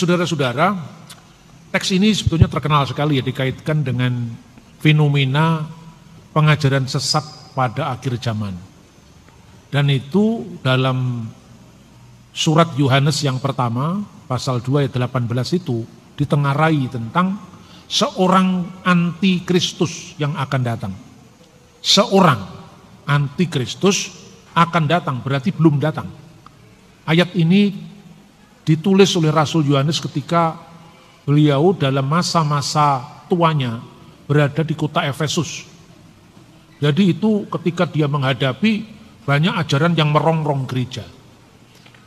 Saudara-saudara, teks ini sebetulnya terkenal sekali ya, dikaitkan dengan fenomena pengajaran sesat pada akhir zaman. Dan itu dalam surat Yohanes yang pertama, pasal 2 ayat 18 itu ditengarai tentang seorang antikristus yang akan datang. Seorang antikristus akan datang, berarti belum datang. Ayat ini ditulis oleh Rasul Yohanes ketika beliau dalam masa-masa tuanya berada di kota Efesus. Jadi itu ketika dia menghadapi banyak ajaran yang merongrong gereja.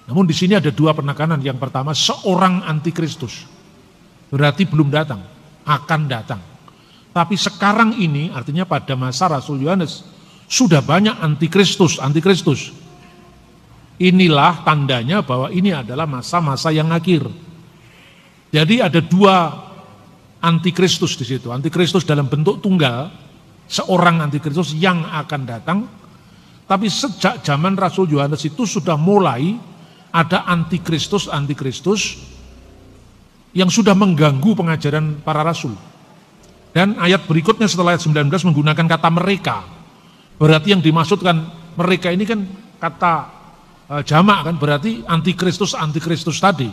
Namun di sini ada dua penekanan. Yang pertama, seorang antikristus. Berarti belum datang, akan datang. Tapi sekarang ini, artinya pada masa Rasul Yohanes, sudah banyak antikristus. Inilah tandanya bahwa ini adalah masa-masa yang akhir. Jadi ada dua antikristus di situ. Antikristus dalam bentuk tunggal, seorang antikristus yang akan datang. Tapi sejak zaman Rasul Yohanes itu sudah mulai ada antikristus yang sudah mengganggu pengajaran para rasul. Dan ayat berikutnya setelah ayat 19 menggunakan kata mereka. Berarti yang dimaksudkan mereka ini kan kata jamak kan, berarti antikristus tadi.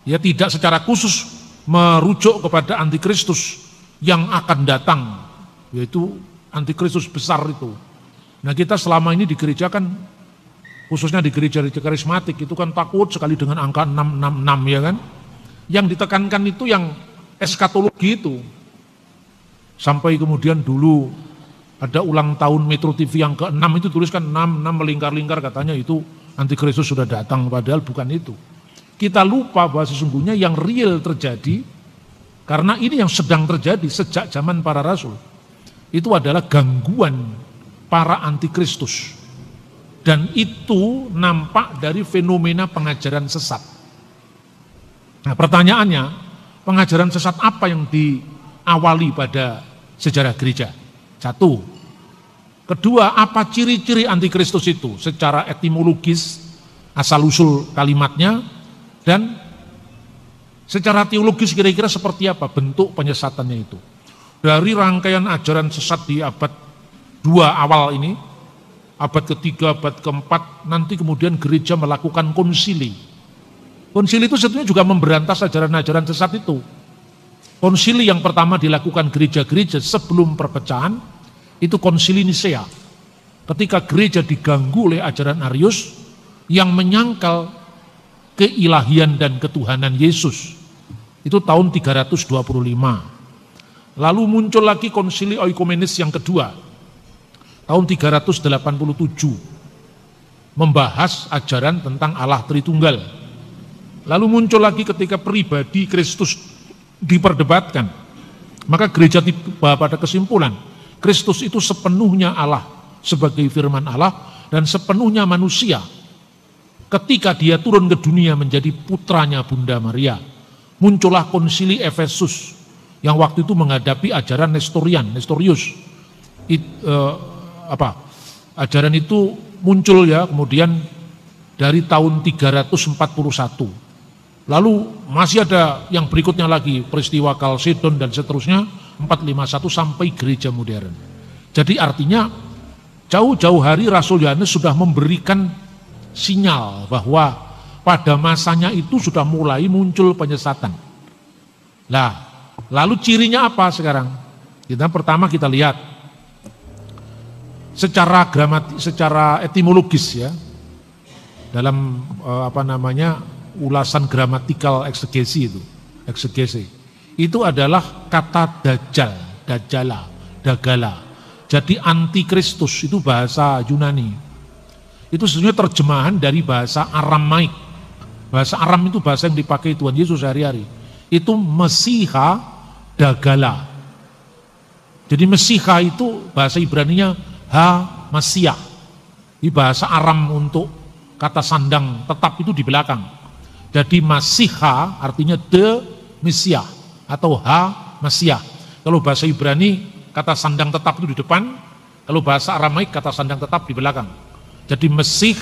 Ya tidak secara khusus merujuk kepada antikristus yang akan datang, yaitu antikristus besar itu. Nah kita selama ini di gereja kan, khususnya di gereja-gereja karismatik itu kan takut sekali dengan angka 666 ya kan. Yang ditekankan itu yang eskatologi itu. Sampai kemudian dulu ada ulang tahun Metro TV yang ke-6 itu tuliskan 6 melingkar-lingkar, katanya itu antikristus sudah datang, padahal bukan itu. Kita lupa bahwa sesungguhnya yang real terjadi, karena ini yang sedang terjadi sejak zaman para rasul, itu adalah gangguan para antikristus. Dan itu nampak dari fenomena pengajaran sesat. Nah pertanyaannya, pengajaran sesat apa yang diawali pada sejarah gereja? Satu. Kedua, apa ciri-ciri antikristus itu secara etimologis, asal-usul kalimatnya, dan secara teologis kira-kira seperti apa bentuk penyesatannya itu. Dari rangkaian ajaran sesat di abad 2 awal ini, abad ketiga, abad keempat, nanti kemudian gereja melakukan konsili. Konsili itu sebetulnya juga memberantas ajaran-ajaran sesat itu. Konsili yang pertama dilakukan gereja-gereja sebelum perpecahan, itu konsili Nisea. Ketika gereja diganggu oleh ajaran Arius yang menyangkal keilahian dan ketuhanan Yesus. Itu tahun 325. Lalu muncul lagi konsili Oikomenes yang kedua, tahun 387. Membahas ajaran tentang Allah Tritunggal. Lalu muncul lagi ketika pribadi Kristus diperdebatkan. Maka gereja tiba pada kesimpulan, Kristus itu sepenuhnya Allah sebagai firman Allah dan sepenuhnya manusia. Ketika dia turun ke dunia menjadi putranya Bunda Maria, muncullah konsili Efesus yang waktu itu menghadapi ajaran Nestorius. Ajaran itu muncul ya kemudian dari tahun 341. Lalu masih ada yang berikutnya lagi, peristiwa Kalsedon dan seterusnya, 451 sampai gereja modern. Jadi artinya jauh-jauh hari Rasul Yohanes sudah memberikan sinyal bahwa pada masanya itu sudah mulai muncul penyesatan. Nah, lalu cirinya apa sekarang? Pertama kita lihat secara etimologis ya, dalam ulasan gramatikal eksegesi itu adalah kata dagala. Jadi antikristus itu bahasa Yunani. Itu sebenarnya terjemahan dari bahasa Aramaik. Bahasa Aram itu bahasa yang dipakai Tuhan Yesus sehari-hari. Itu Mesiha Dagala. Jadi Mesiha itu bahasa Ibraninya Ha-Masiah. Di bahasa Aram untuk kata sandang tetap itu di belakang. Jadi Masiha artinya the Mesiah atau Ha-Masiah. Kalau bahasa Ibrani kata sandang tetap itu di depan, kalau bahasa Aramaik kata sandang tetap di belakang. Jadi Mesih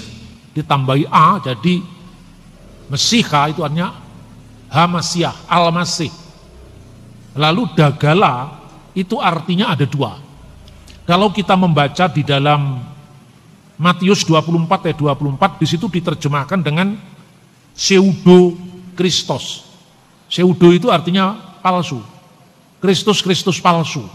ditambahi A, jadi Mesiha itu artinya Hamasiah, Al-Masih. Lalu Dagala itu artinya ada dua. Kalau kita membaca di dalam Matius 24 ayat 24, di situ diterjemahkan dengan pseudo Kristos. Pseudo itu artinya palsu. Kristus, Kristus palsu.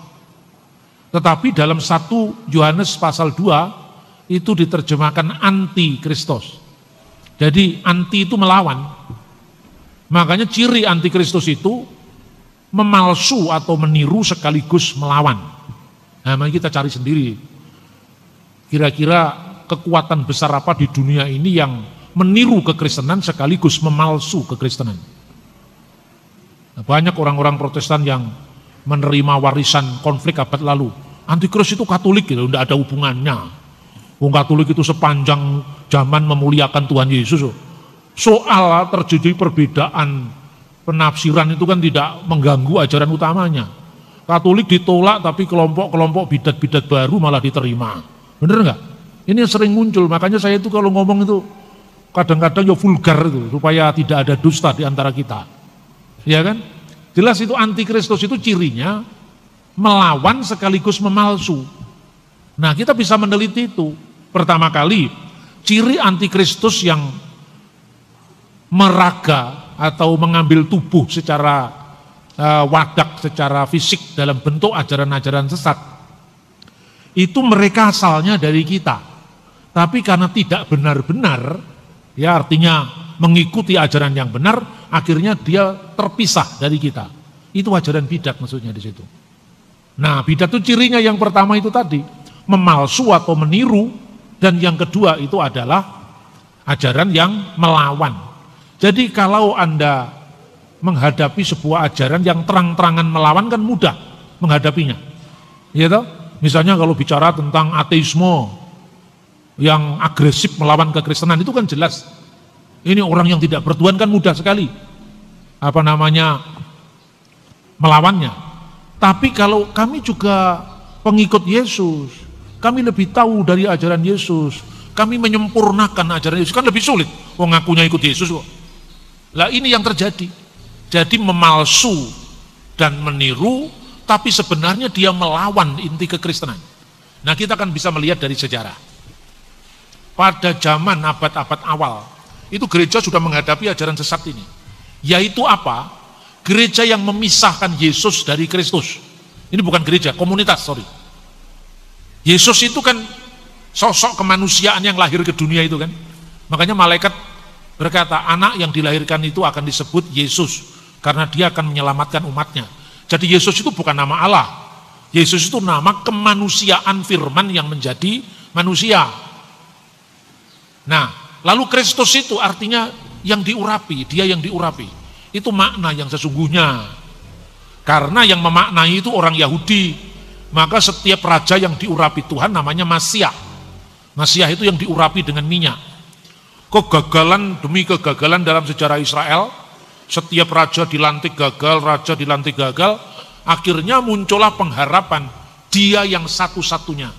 Tetapi dalam 1 Yohanes pasal 2 itu diterjemahkan anti Kristus. Jadi anti itu melawan. Makanya ciri anti Kristus itu memalsu atau meniru sekaligus melawan. Nah, mari kita cari sendiri. Kira-kira kekuatan besar apa di dunia ini yang meniru kekristenan sekaligus memalsu kekristenan. Nah, banyak orang-orang Protestan yang menerima warisan konflik abad lalu. Antikris itu Katolik gitu, tidak ada hubungannya. Wong Katolik itu sepanjang zaman memuliakan Tuhan Yesus. Soal terjadi perbedaan penafsiran itu kan tidak mengganggu ajaran utamanya. Katolik ditolak tapi kelompok-kelompok bidat-bidat baru malah diterima. Bener nggak? Ini yang sering muncul, makanya saya itu kalau ngomong itu kadang-kadang ya vulgar itu, supaya tidak ada dusta di antara kita. Ya kan? Jelas itu antikristus itu cirinya melawan sekaligus memalsu. Nah, kita bisa meneliti itu. Pertama kali, ciri antikristus yang meraga atau mengambil tubuh secara wadak, secara fisik dalam bentuk ajaran-ajaran sesat, itu mereka asalnya dari kita. Tapi karena tidak benar-benar, ya artinya mengikuti ajaran yang benar, akhirnya dia terpisah dari kita. Itu ajaran bidat maksudnya di situ. Nah, bidat itu cirinya yang pertama itu tadi, memalsu atau meniru, dan yang kedua itu adalah ajaran yang melawan. Jadi kalau Anda menghadapi sebuah ajaran yang terang-terangan melawan kan mudah menghadapinya. Ya toh? Misalnya kalau bicara tentang ateisme yang agresif melawan kekristenan itu kan jelas. Ini orang yang tidak bertuhan kan mudah sekali melawannya. Tapi kalau kami juga pengikut Yesus, kami lebih tahu dari ajaran Yesus, kami menyempurnakan ajaran Yesus, kan lebih sulit. Oh, ngakunya ikut Yesus kok. Lah ini yang terjadi. Jadi memalsu dan meniru, tapi sebenarnya dia melawan inti kekristenan. Nah, kita kan bisa melihat dari sejarah. Pada zaman abad-abad awal, itu gereja sudah menghadapi ajaran sesat ini. Yaitu apa? Gereja yang memisahkan Yesus dari Kristus. Ini bukan gereja, komunitas, sorry. Yesus itu kan sosok kemanusiaan yang lahir ke dunia itu kan. Makanya malaikat berkata, anak yang dilahirkan itu akan disebut Yesus, karena dia akan menyelamatkan umatnya. Jadi Yesus itu bukan nama Allah. Yesus itu nama kemanusiaan firman yang menjadi manusia. Nah, lalu Kristus itu artinya yang diurapi, dia yang diurapi. Itu makna yang sesungguhnya. Karena yang memaknai itu orang Yahudi, maka setiap raja yang diurapi Tuhan namanya Masiah. Masiah itu yang diurapi dengan minyak. Kegagalan demi kegagalan dalam sejarah Israel, setiap raja dilantik gagal, akhirnya muncullah pengharapan dia yang satu-satunya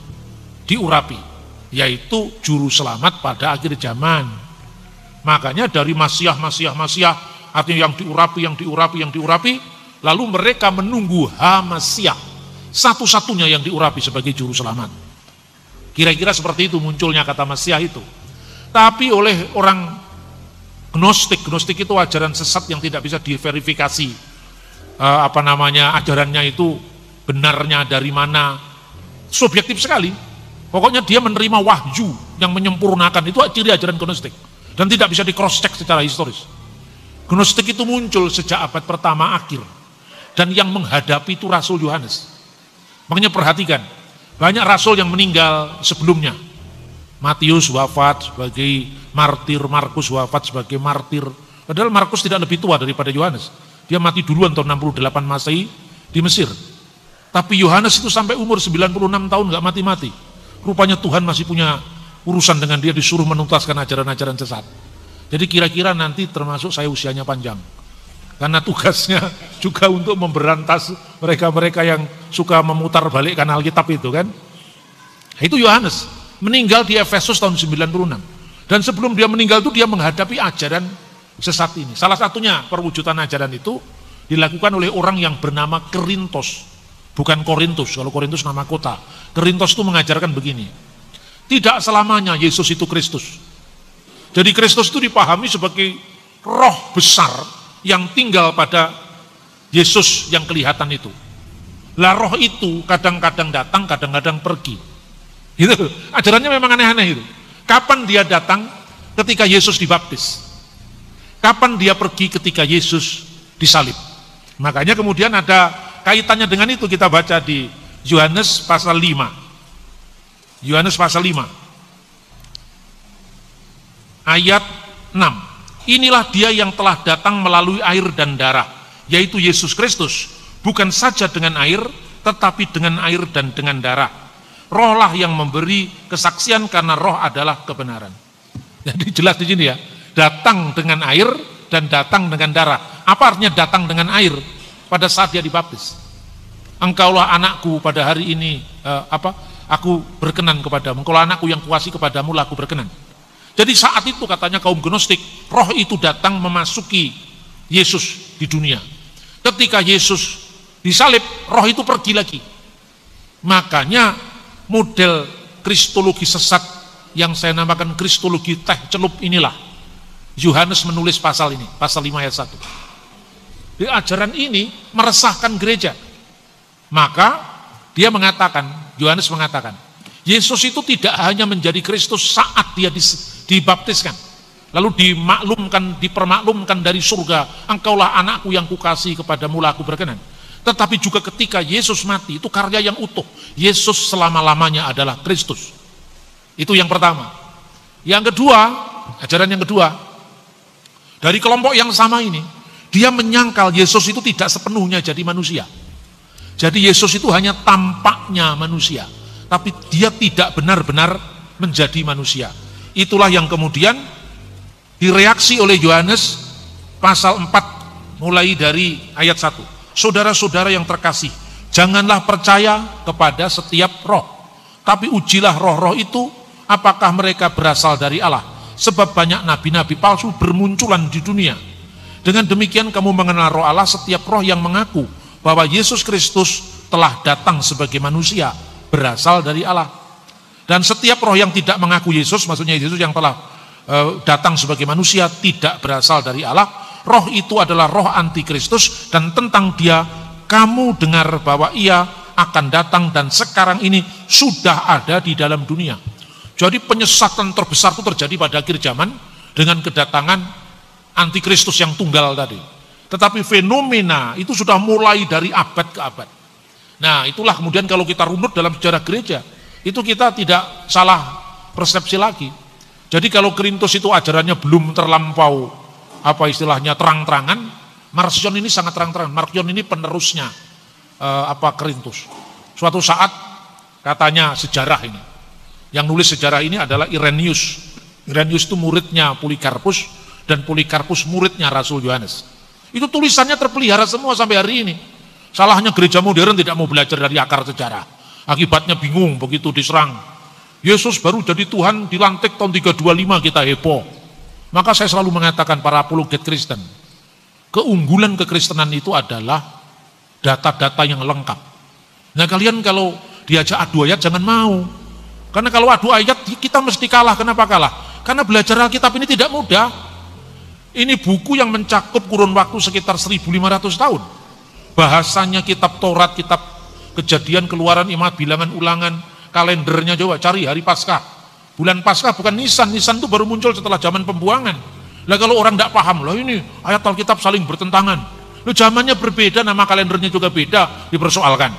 diurapi, yaitu juru selamat pada akhir zaman. Makanya dari Masiah, artinya yang diurapi, lalu mereka menunggu Hamasiah, satu-satunya yang diurapi sebagai juru selamat. Kira-kira seperti itu munculnya kata Masiah itu. Tapi oleh orang Gnostik itu ajaran sesat yang tidak bisa diverifikasi ajarannya itu benarnya dari mana, subjektif sekali. Pokoknya dia menerima wahyu yang menyempurnakan, itu ciri ajaran Gnostik dan tidak bisa di cross check secara historis. Gnostik itu muncul sejak abad pertama akhir, dan yang menghadapi itu Rasul Yohanes. Makanya perhatikan, banyak rasul yang meninggal sebelumnya. Matius wafat sebagai martir, Markus wafat sebagai martir. Padahal Markus tidak lebih tua daripada Yohanes. Dia mati duluan tahun 68 Masehi di Mesir. Tapi Yohanes itu sampai umur 96 tahun nggak mati-mati. Rupanya Tuhan masih punya urusan dengan dia, disuruh menuntaskan ajaran-ajaran sesat. Jadi kira-kira nanti termasuk saya usianya panjang. Karena tugasnya juga untuk memberantas mereka-mereka yang suka memutar balikkan Alkitab itu kan. Itu Yohanes meninggal di Efesus tahun 96. Dan sebelum dia meninggal itu dia menghadapi ajaran sesat ini. Salah satunya perwujudan ajaran itu dilakukan oleh orang yang bernama Kerintos, bukan Korintus. Kalau Korintus nama kota, Kerintos itu mengajarkan begini, tidak selamanya Yesus itu Kristus. Jadi Kristus itu dipahami sebagai roh besar yang tinggal pada Yesus yang kelihatan itu. Lah roh itu kadang-kadang datang, kadang-kadang pergi. Gitu. Ajarannya memang aneh-aneh itu. Kapan dia datang? Ketika Yesus dibaptis. Kapan dia pergi? Ketika Yesus disalib. Makanya kemudian ada kaitannya dengan itu, kita baca di Yohanes pasal 5. Yohanes pasal 5. Ayat 6. Inilah dia yang telah datang melalui air dan darah, yaitu Yesus Kristus, bukan saja dengan air, tetapi dengan air dan dengan darah. Rohlah yang memberi kesaksian karena roh adalah kebenaran. Jadi jelas di sini ya, datang dengan air dan datang dengan darah. Apa artinya datang dengan air? Pada saat dia dibaptis. Engkaulah anakku pada hari ini, aku berkenan kepadamu. Engkaulah anakku yang kuasihi kepadamu lah aku berkenan. Jadi saat itu katanya kaum Gnostik, roh itu datang memasuki Yesus di dunia. Ketika Yesus disalib, roh itu pergi lagi. Makanya model kristologi sesat yang saya namakan kristologi teh celup inilah Yohanes menulis pasal ini, pasal 5 ayat 1. Di ajaran ini meresahkan gereja. Maka dia mengatakan, Yohanes mengatakan, Yesus itu tidak hanya menjadi Kristus saat dia dibaptiskan, lalu dipermaklumkan dari surga, engkaulah anakku yang kukasihi kepadamu lah aku berkenan. Tetapi juga ketika Yesus mati, itu karya yang utuh. Yesus selama-lamanya adalah Kristus. Itu yang pertama. Yang kedua, ajaran yang kedua, dari kelompok yang sama ini, dia menyangkal Yesus itu tidak sepenuhnya jadi manusia. Jadi Yesus itu hanya tampaknya manusia, tapi dia tidak benar-benar menjadi manusia. Itulah yang kemudian direaksi oleh Yohanes pasal 4 mulai dari ayat 1. Saudara-saudara yang terkasih, janganlah percaya kepada setiap roh, tapi ujilah roh-roh itu apakah mereka berasal dari Allah, sebab banyak nabi-nabi palsu bermunculan di dunia. Dengan demikian kamu mengenal roh Allah, setiap roh yang mengaku bahwa Yesus Kristus telah datang sebagai manusia berasal dari Allah. Dan setiap roh yang tidak mengaku Yesus, maksudnya Yesus yang telah datang sebagai manusia, tidak berasal dari Allah. Roh itu adalah roh antikristus, dan tentang dia kamu dengar bahwa ia akan datang dan sekarang ini sudah ada di dalam dunia. Jadi penyesatan terbesar itu terjadi pada akhir zaman dengan kedatangan antikristus yang tunggal tadi. Tetapi fenomena itu sudah mulai dari abad ke abad. Nah, itulah kemudian kalau kita runut dalam sejarah gereja, itu kita tidak salah persepsi lagi. Jadi kalau Korintus itu ajarannya belum terlampau istilahnya terang-terangan, Marcion ini sangat terang-terangan. Marcion ini penerusnya Korintus. Suatu saat katanya sejarah ini, yang nulis sejarah ini adalah Irenaeus. Irenaeus itu muridnya Polikarpus, dan Polikarpus muridnya Rasul Yohanes. Itu tulisannya terpelihara semua sampai hari ini. Salahnya gereja modern tidak mau belajar dari akar sejarah. Akibatnya bingung begitu diserang. Yesus baru jadi Tuhan dilantik tahun 325 kita heboh. Maka saya selalu mengatakan para apologet Kristen, keunggulan kekristenan itu adalah data-data yang lengkap. Nah kalian kalau diajak adu ayat jangan mau. Karena kalau adu ayat kita mesti kalah. Kenapa kalah? Karena belajar Alkitab ini tidak mudah. Ini buku yang mencakup kurun waktu sekitar 1500 tahun. Bahasanya kitab Taurat, kitab Kejadian, Keluaran, Imamat, Bilangan, Ulangan, kalendernya coba cari hari Paskah. Bulan Paskah bukan Nisan, Nisan itu baru muncul setelah zaman pembuangan. Lah kalau orang tidak paham, lah ini ayat Alkitab saling bertentangan. Loh zamannya berbeda, nama kalendernya juga beda, dipersoalkan.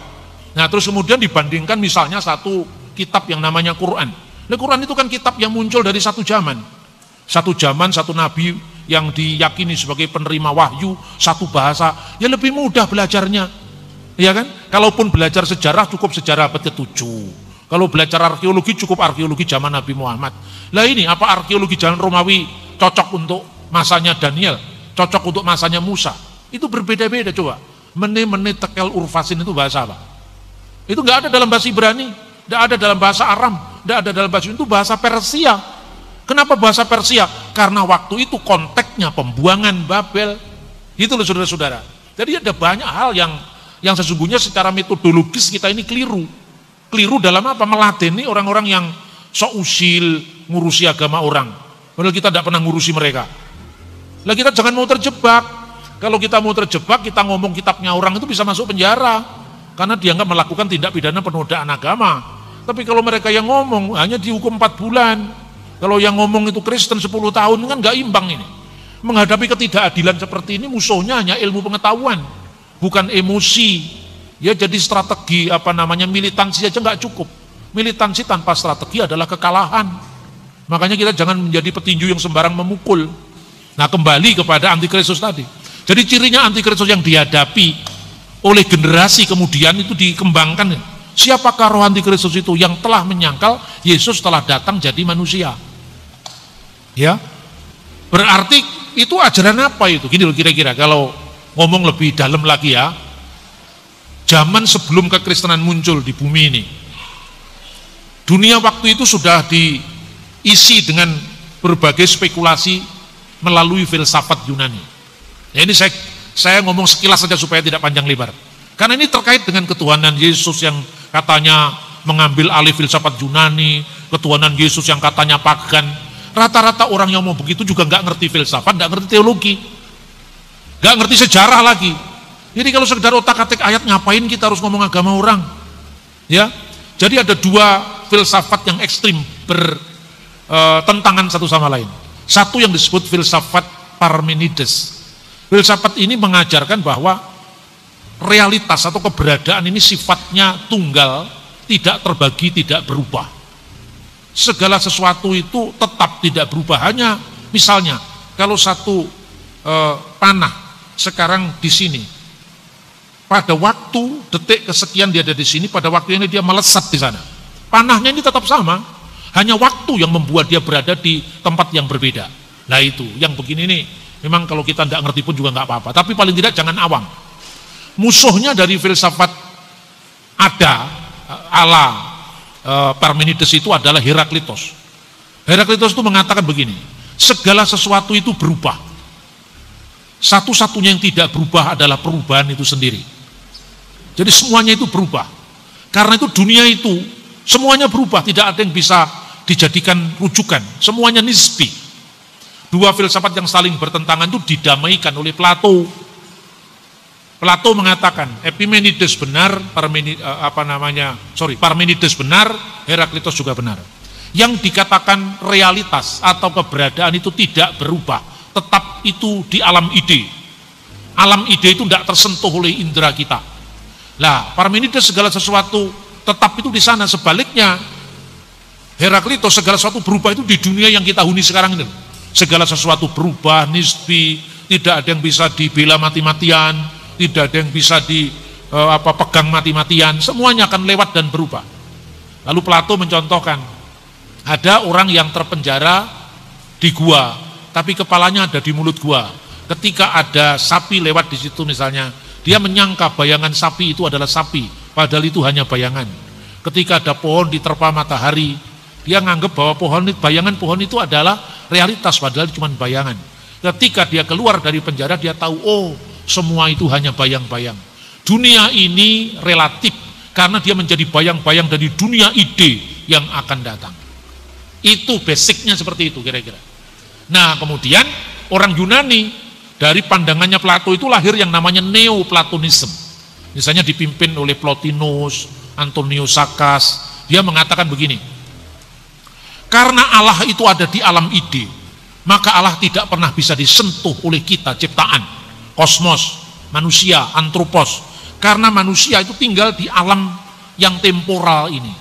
Nah terus kemudian dibandingkan misalnya satu kitab yang namanya Quran. Nah Quran itu kan kitab yang muncul dari satu zaman. Satu zaman, satu nabi yang diyakini sebagai penerima wahyu, satu bahasa, ya lebih mudah belajarnya. Ya kan? Kalaupun belajar sejarah cukup sejarah abad ke-7. Kalau belajar arkeologi cukup arkeologi zaman Nabi Muhammad. Lah ini apa arkeologi zaman Romawi cocok untuk masanya Daniel, cocok untuk masanya Musa. Itu berbeda-beda coba. Mene-mene tekel urfasin itu bahasa apa? Itu enggak ada dalam bahasa Ibrani, enggak ada dalam bahasa Aram, enggak ada dalam bahasa, itu bahasa Persia. Kenapa bahasa Persia? Karena waktu itu konteks hakikatnya pembuangan Babel. Itu loh saudara-saudara. Jadi ada banyak hal yang sesungguhnya secara metodologis kita ini keliru. Keliru dalam apa? Meladeni orang-orang yang sok usil ngurusi agama orang. Padahal kita tidak pernah ngurusi mereka. Lah kita jangan mau terjebak. Kalau kita mau terjebak, kita ngomong kitabnya orang itu bisa masuk penjara. Karena dianggap melakukan tindak pidana penodaan agama. Tapi kalau mereka yang ngomong hanya dihukum 4 bulan. Kalau yang ngomong itu Kristen 10 tahun kan nggak imbang ini. Menghadapi ketidakadilan seperti ini musuhnya hanya ilmu pengetahuan, bukan emosi. Ya jadi strategi militansi aja nggak cukup. Militansi tanpa strategi adalah kekalahan. Makanya kita jangan menjadi petinju yang sembarang memukul. Nah kembali kepada antikristus tadi. Jadi cirinya antikristus yang dihadapi oleh generasi kemudian itu dikembangkan. Siapakah roh antikristus itu? Yang telah menyangkal Yesus telah datang jadi manusia. Ya, berarti itu ajaran apa itu? Gini loh kira-kira kalau ngomong lebih dalam lagi ya. Zaman sebelum kekristenan muncul di bumi ini, dunia waktu itu sudah diisi dengan berbagai spekulasi melalui filsafat Yunani. Ya ini saya ngomong sekilas saja supaya tidak panjang lebar. Karena ini terkait dengan ketuhanan Yesus yang katanya mengambil alih filsafat Yunani, ketuhanan Yesus yang katanya pagan. Rata-rata orang yang mau begitu juga nggak ngerti filsafat, nggak ngerti teologi, nggak ngerti sejarah lagi. Jadi kalau sekedar otak-atik ayat ngapain kita harus ngomong agama orang? Ya, jadi ada 2 filsafat yang ekstrim bertentangan satu sama lain. Satu yang disebut filsafat Parmenides. Filsafat ini mengajarkan bahwa realitas atau keberadaan ini sifatnya tunggal, tidak terbagi, tidak berubah. Segala sesuatu itu tetap tidak berubah. Hanya misalnya kalau satu panah sekarang di sini, pada waktu detik kesekian dia ada di sini, pada waktu ini dia melesat di sana. Panahnya ini tetap sama, hanya waktu yang membuat dia berada di tempat yang berbeda. Nah itu, yang begini nih, memang kalau kita tidak ngerti pun juga nggak apa-apa. Tapi paling tidak jangan awam. Musuhnya dari filsafat ala Parmenides itu adalah Heraklitos. Heraklitos itu mengatakan begini, segala sesuatu itu berubah. Satu-satunya yang tidak berubah adalah perubahan itu sendiri. Jadi semuanya itu berubah. Karena itu dunia itu semuanya berubah, tidak ada yang bisa dijadikan rujukan. Semuanya nisbi. 2 filsafat yang saling bertentangan itu didamaikan oleh Plato. Plato mengatakan Epimenides benar, Parmenides benar, Heraklitos juga benar. Yang dikatakan realitas atau keberadaan itu tidak berubah, tetap itu di alam ide. Alam ide itu tidak tersentuh oleh indera kita. Lah, Parmenides segala sesuatu tetap itu di sana. Sebaliknya, Heraklitos segala sesuatu berubah itu di dunia yang kita huni sekarang ini. Segala sesuatu berubah, nisbi, tidak ada yang bisa dibela mati-matian, tidak ada yang bisa pegang mati-matian, semuanya akan lewat dan berubah. Lalu Plato mencontohkan, ada orang yang terpenjara di gua, tapi kepalanya ada di mulut gua. Ketika ada sapi lewat di situ misalnya, dia menyangka bayangan sapi itu adalah sapi, padahal itu hanya bayangan. Ketika ada pohon diterpa matahari, dia nganggap bahwa bayangan pohon itu adalah realitas, padahal cuma bayangan. Ketika dia keluar dari penjara, dia tahu, oh semua itu hanya bayang-bayang. Dunia ini relatif, karena dia menjadi bayang-bayang dari dunia ide yang akan datang. Itu basicnya seperti itu kira-kira. Nah kemudian orang Yunani, dari pandangannya Plato itu lahir yang namanya Neoplatonisme. Misalnya dipimpin oleh Plotinus, Antonius Sakas. Dia mengatakan begini, karena Allah itu ada di alam ide, maka Allah tidak pernah bisa disentuh oleh kita ciptaan, kosmos, manusia, antropos. Karena manusia itu tinggal di alam yang temporal ini.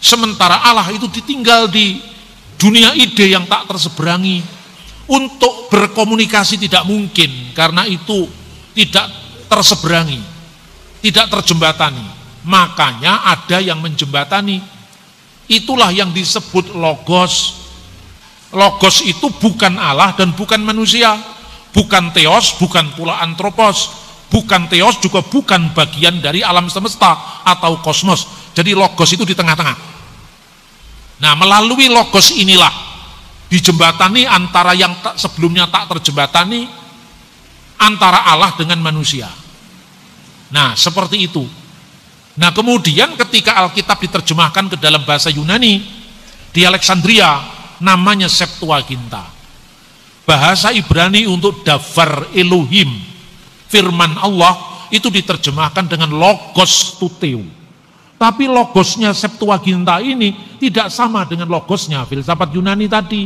Sementara Allah itu ditinggal di dunia ide yang tak terseberangi. Untuk berkomunikasi tidak mungkin, karena itu tidak terseberangi, tidak terjembatani. Makanya ada yang menjembatani. Itulah yang disebut logos. Logos itu bukan Allah dan bukan manusia, bukan theos, bukan pula antropos, bukan theos juga bukan bagian dari alam semesta atau kosmos. Jadi logos itu di tengah-tengah. Nah melalui logos inilah dijembatani antara yang sebelumnya tak terjembatani, antara Allah dengan manusia. Nah, seperti itu. Nah, kemudian ketika Alkitab diterjemahkan ke dalam bahasa Yunani di Alexandria, namanya Septuaginta. Bahasa Ibrani untuk Davar Elohim, firman Allah, itu diterjemahkan dengan Logos Tuteu. Tapi logosnya Septuaginta ini tidak sama dengan logosnya filsafat Yunani tadi.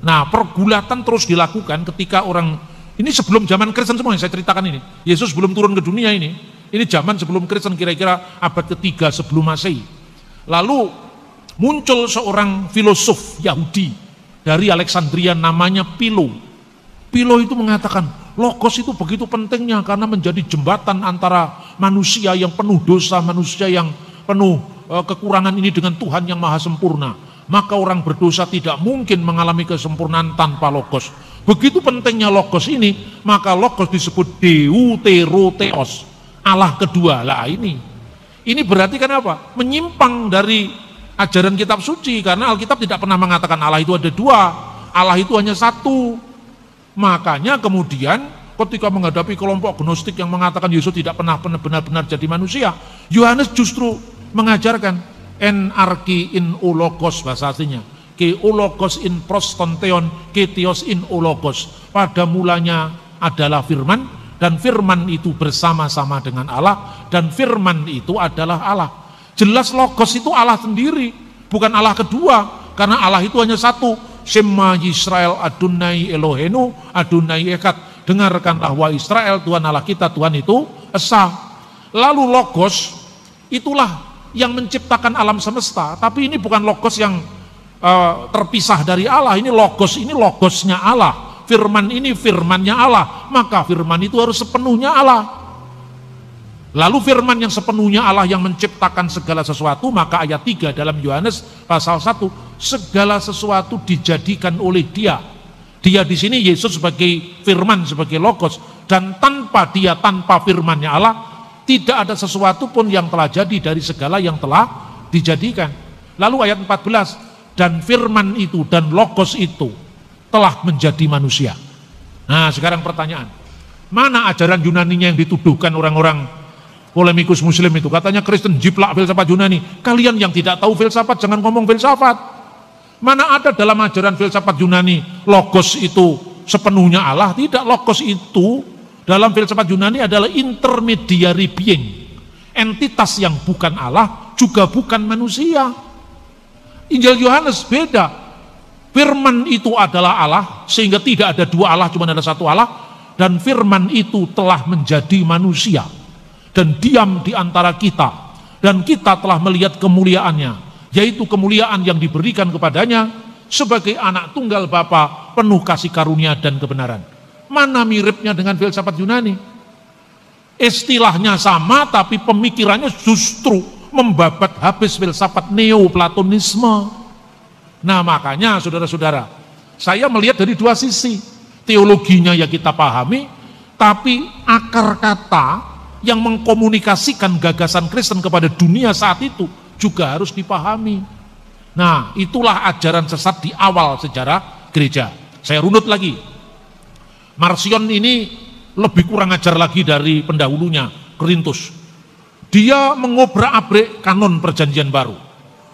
Nah, pergulatan terus dilakukan ketika orang, ini sebelum zaman Kristen semua yang saya ceritakan ini. Yesus belum turun ke dunia ini. Ini zaman sebelum Kristen, kira-kira abad ketiga sebelum Masehi. Lalu muncul seorang filosof Yahudi dari Alexandria namanya Philo. Philo itu mengatakan, logos itu begitu pentingnya karena menjadi jembatan antara manusia yang penuh dosa, manusia yang penuh kekurangan ini dengan Tuhan yang maha sempurna. Maka orang berdosa tidak mungkin mengalami kesempurnaan tanpa logos. Begitu pentingnya logos ini, maka logos disebut Deuterotheos, Allah kedua. Lah ini berarti kan apa? Menyimpang dari ajaran kitab suci, karena Alkitab tidak pernah mengatakan Allah itu ada dua, Allah itu hanya satu. Makanya kemudian ketika menghadapi kelompok gnostik yang mengatakan Yesus tidak pernah benar-benar jadi manusia, Yohanes justru mengajarkan enarki in ologos, bahasa aslinya ke ologos in prostonteon, ke theos in ologos. Pada mulanya adalah firman, dan firman itu bersama-sama dengan Allah, dan firman itu adalah Allah. Jelas logos itu Allah sendiri, bukan Allah kedua, karena Allah itu hanya satu. Shema Yisrael Adonai Elohenu Adonai Echad. Dengarkanlah wahai Israel, Tuhan Allah kita, Tuhan itu esa. Lalu logos itulah yang menciptakan alam semesta, tapi ini bukan logos yang terpisah dari Allah. Ini logosnya Allah. Firman ini firmannya Allah, maka firman itu harus sepenuhnya Allah. Lalu firman yang sepenuhnya Allah yang menciptakan segala sesuatu, maka ayat 3 dalam Yohanes pasal 1, segala sesuatu dijadikan oleh Dia. Dia di sini Yesus sebagai firman, sebagai logos, dan tanpa Dia, tanpa firmannya Allah, tidak ada sesuatu pun yang telah jadi dari segala yang telah dijadikan. Lalu ayat 14, dan firman itu dan logos itu telah menjadi manusia. Nah, sekarang pertanyaan, mana ajaran Yunaninya yang dituduhkan orang-orang polemikus muslim itu? Katanya Kristen jiplak filsafat Yunani. Kalian yang tidak tahu filsafat jangan ngomong filsafat. Mana ada dalam ajaran filsafat Yunani logos itu sepenuhnya Allah? Tidak, logos itu dalam filsafat Yunani adalah intermediary being, entitas yang bukan Allah juga bukan manusia. Injil Yohanes beda, firman itu adalah Allah, sehingga tidak ada dua Allah, cuma ada satu Allah, dan firman itu telah menjadi manusia dan diam di antara kita, dan kita telah melihat kemuliaannya, yaitu kemuliaan yang diberikan kepadanya sebagai anak tunggal Bapa, penuh kasih karunia dan kebenaran. Mana miripnya dengan filsafat Yunani? Istilahnya sama, tapi pemikirannya justru membabat habis filsafat Neoplatonisme. Nah, makanya saudara-saudara, saya melihat dari dua sisi. Teologinya ya kita pahami, tapi akar kata yang mengkomunikasikan gagasan Kristen kepada dunia saat itu juga harus dipahami. Nah, itulah ajaran sesat di awal sejarah gereja. Saya runut lagi. Marcion ini lebih kurang ajar lagi dari pendahulunya, Korintus. Dia mengobrak-abrik kanon perjanjian baru.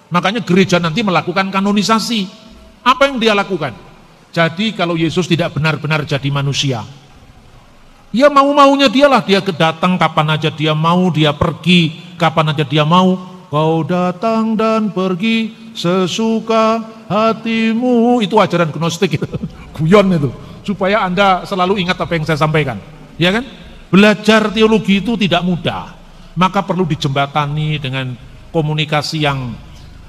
Makanya gereja nanti melakukan kanonisasi. Apa yang dia lakukan? Jadi kalau Yesus tidak benar-benar jadi manusia, ya mau-maunya dialah, dia datang kapan aja dia mau, dia pergi kapan aja dia mau. Kau datang dan pergi sesuka hatimu. Itu ajaran gnostik itu. Guyon itu. Supaya Anda selalu ingat apa yang saya sampaikan. Ya kan? Belajar teologi itu tidak mudah. Maka perlu dijembatani dengan komunikasi yang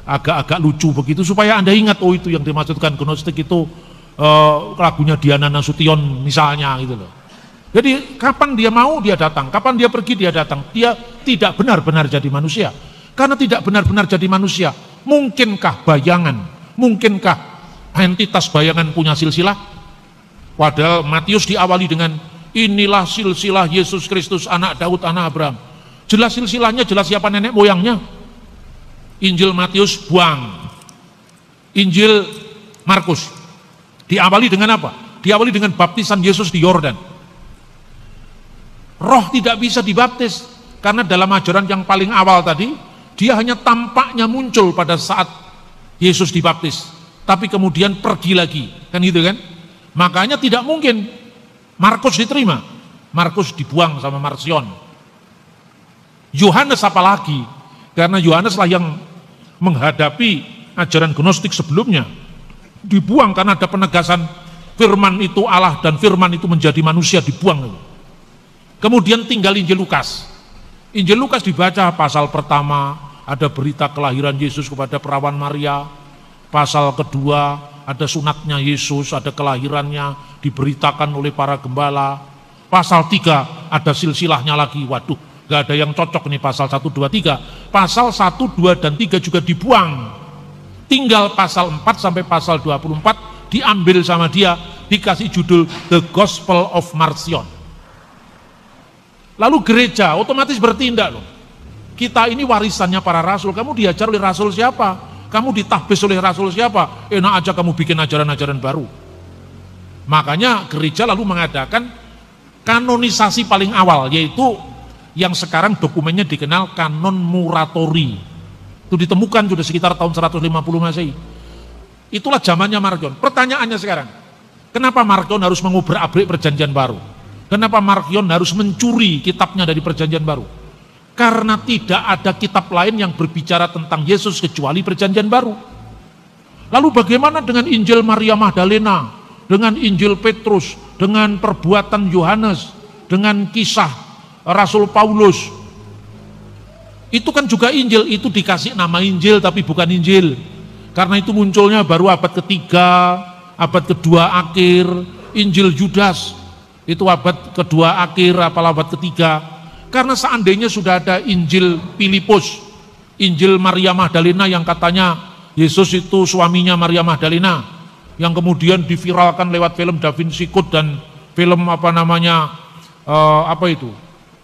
agak-agak lucu begitu, supaya Anda ingat, oh itu yang dimaksudkan gnostik itu lagunya Diana Nasution misalnya gitu loh. Jadi kapan dia mau dia datang, kapan dia pergi dia datang. Dia tidak benar-benar jadi manusia. Karena tidak benar-benar jadi manusia, mungkinkah bayangan, mungkinkah entitas bayangan punya silsilah? Padahal Matius diawali dengan inilah silsilah Yesus Kristus, anak Daud, anak Abraham. Jelas silsilahnya, jelas siapa nenek moyangnya. Injil Matius buang, Injil Markus. Diawali dengan apa? Diawali dengan baptisan Yesus di Yordan. Roh tidak bisa dibaptis karena dalam ajaran yang paling awal tadi, dia hanya tampaknya muncul pada saat Yesus dibaptis, tapi kemudian pergi lagi, kan gitu kan? Makanya tidak mungkin Markus diterima. Markus dibuang sama Marsion. Yohanes apalagi, karena Yohaneslah yang menghadapi ajaran gnostik sebelumnya, dibuang karena ada penegasan firman itu Allah dan firman itu menjadi manusia, dibuang. Kemudian tinggal Injil Lukas. Injil Lukas dibaca pasal pertama, ada berita kelahiran Yesus kepada perawan Maria. Pasal kedua, ada sunatnya Yesus, ada kelahirannya, diberitakan oleh para gembala. Pasal 3, ada silsilahnya lagi. Waduh, gak ada yang cocok nih pasal 1, 2, 3. Pasal 1, 2, dan 3 juga dibuang. Tinggal pasal 4 sampai pasal 24 diambil sama dia, dikasih judul The Gospel of Marcion. Lalu gereja otomatis bertindak loh. Kita ini warisannya para rasul, kamu diajar oleh rasul siapa? Kamu ditahbis oleh rasul siapa? Enak aja kamu bikin ajaran-ajaran baru. Makanya gereja lalu mengadakan kanonisasi paling awal, yaitu yang sekarang dokumennya dikenal kanon Muratori. Itu ditemukan sudah sekitar tahun 150 Masehi. Itulah zamannya Marcion. Pertanyaannya sekarang, kenapa Marcion harus mengubrak-abrik perjanjian baru? Kenapa Marcion harus mencuri kitabnya dari perjanjian baru? Karena tidak ada kitab lain yang berbicara tentang Yesus kecuali perjanjian baru. Lalu bagaimana dengan Injil Maria Magdalena, dengan Injil Petrus, dengan perbuatan Yohanes, dengan kisah Rasul Paulus? Itu kan juga Injil, itu dikasih nama Injil tapi bukan Injil. Karena itu munculnya baru abad ketiga, abad kedua akhir. Injil Yudas itu abad kedua akhir, apalah abad ketiga. Karena seandainya sudah ada Injil Filipus, Injil Maria Magdalena yang katanya Yesus itu suaminya Maria Magdalena, yang kemudian diviralkan lewat film Da Vinci Code dan film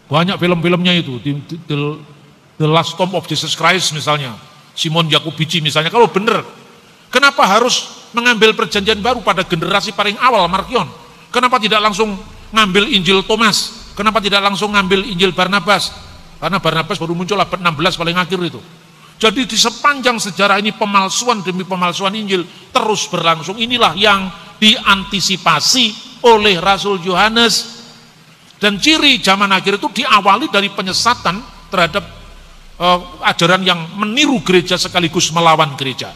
banyak film-filmnya itu, The Last Tomb of Jesus Christ misalnya, Simon Jacobici misalnya. Kalau benar, kenapa harus mengambil perjanjian baru pada generasi paling awal Marcion? Kenapa tidak langsung ngambil Injil Thomas? Kenapa tidak langsung ngambil Injil Barnabas? Karena Barnabas baru muncul abad 16 paling akhir itu. Jadi di sepanjang sejarah ini pemalsuan demi pemalsuan Injil terus berlangsung. Inilah yang diantisipasi oleh Rasul Yohanes. Dan ciri zaman akhir itu diawali dari penyesatan terhadap ajaran yang meniru gereja sekaligus melawan gereja.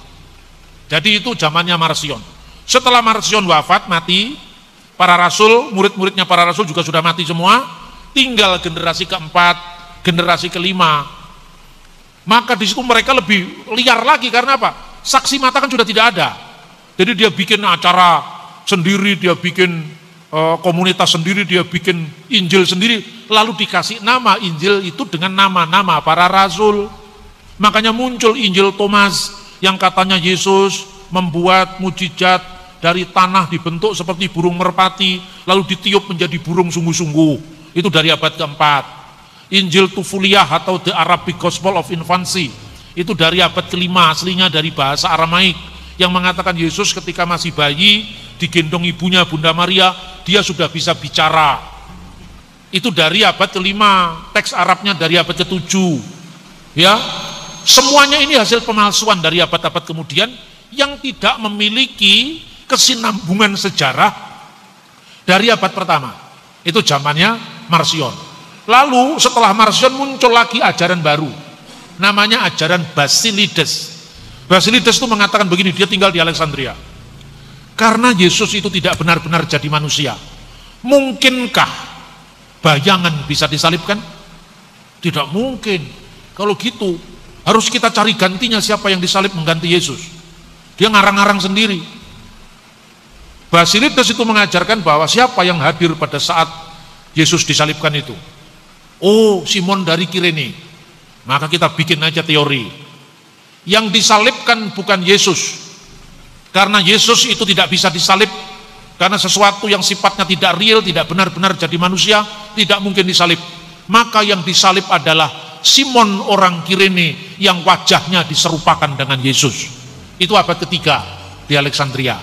Jadi itu zamannya Marcion. Setelah Marcion wafat, mati, para rasul, murid-muridnya para rasul juga sudah mati semua, tinggal generasi keempat, generasi kelima. Maka di situ mereka lebih liar lagi, karena apa? Saksi mata kan sudah tidak ada. Jadi dia bikin acara sendiri, dia bikin komunitas sendiri, dia bikin Injil sendiri, lalu dikasih nama Injil itu dengan nama-nama para rasul. Makanya muncul Injil Thomas yang katanya Yesus membuat mujizat dari tanah dibentuk seperti burung merpati, lalu ditiup menjadi burung sungguh-sungguh. Itu dari abad keempat. Injil Tufuliah atau The Arabic Gospel of Infancy, itu dari abad kelima, aslinya dari bahasa Aramaik, yang mengatakan Yesus ketika masih bayi, digendong ibunya Bunda Maria, dia sudah bisa bicara. Itu dari abad kelima, teks Arabnya dari abad ketujuh. Ya, semuanya ini hasil pemalsuan dari abad-abad kemudian yang tidak memiliki kesinambungan sejarah dari abad pertama. Itu zamannya Marcion. Lalu setelah Marcion muncul lagi ajaran baru, namanya ajaran Basilides. Basilides itu mengatakan begini, dia tinggal di Alexandria. Karena Yesus itu tidak benar-benar jadi manusia, mungkinkah bayangan bisa disalibkan? Tidak mungkin. Kalau gitu harus kita cari gantinya, siapa yang disalib mengganti Yesus. Dia ngarang-ngarang sendiri. Basilides itu mengajarkan bahwa siapa yang hadir pada saat Yesus disalibkan itu? Oh, Simon dari Kirene. Maka kita bikin aja teori. Yang disalibkan bukan Yesus, karena Yesus itu tidak bisa disalib, karena sesuatu yang sifatnya tidak real, tidak benar-benar jadi manusia, tidak mungkin disalib. Maka yang disalib adalah Simon orang Kirene yang wajahnya diserupakan dengan Yesus. Itu abad ketiga, di Alexandria.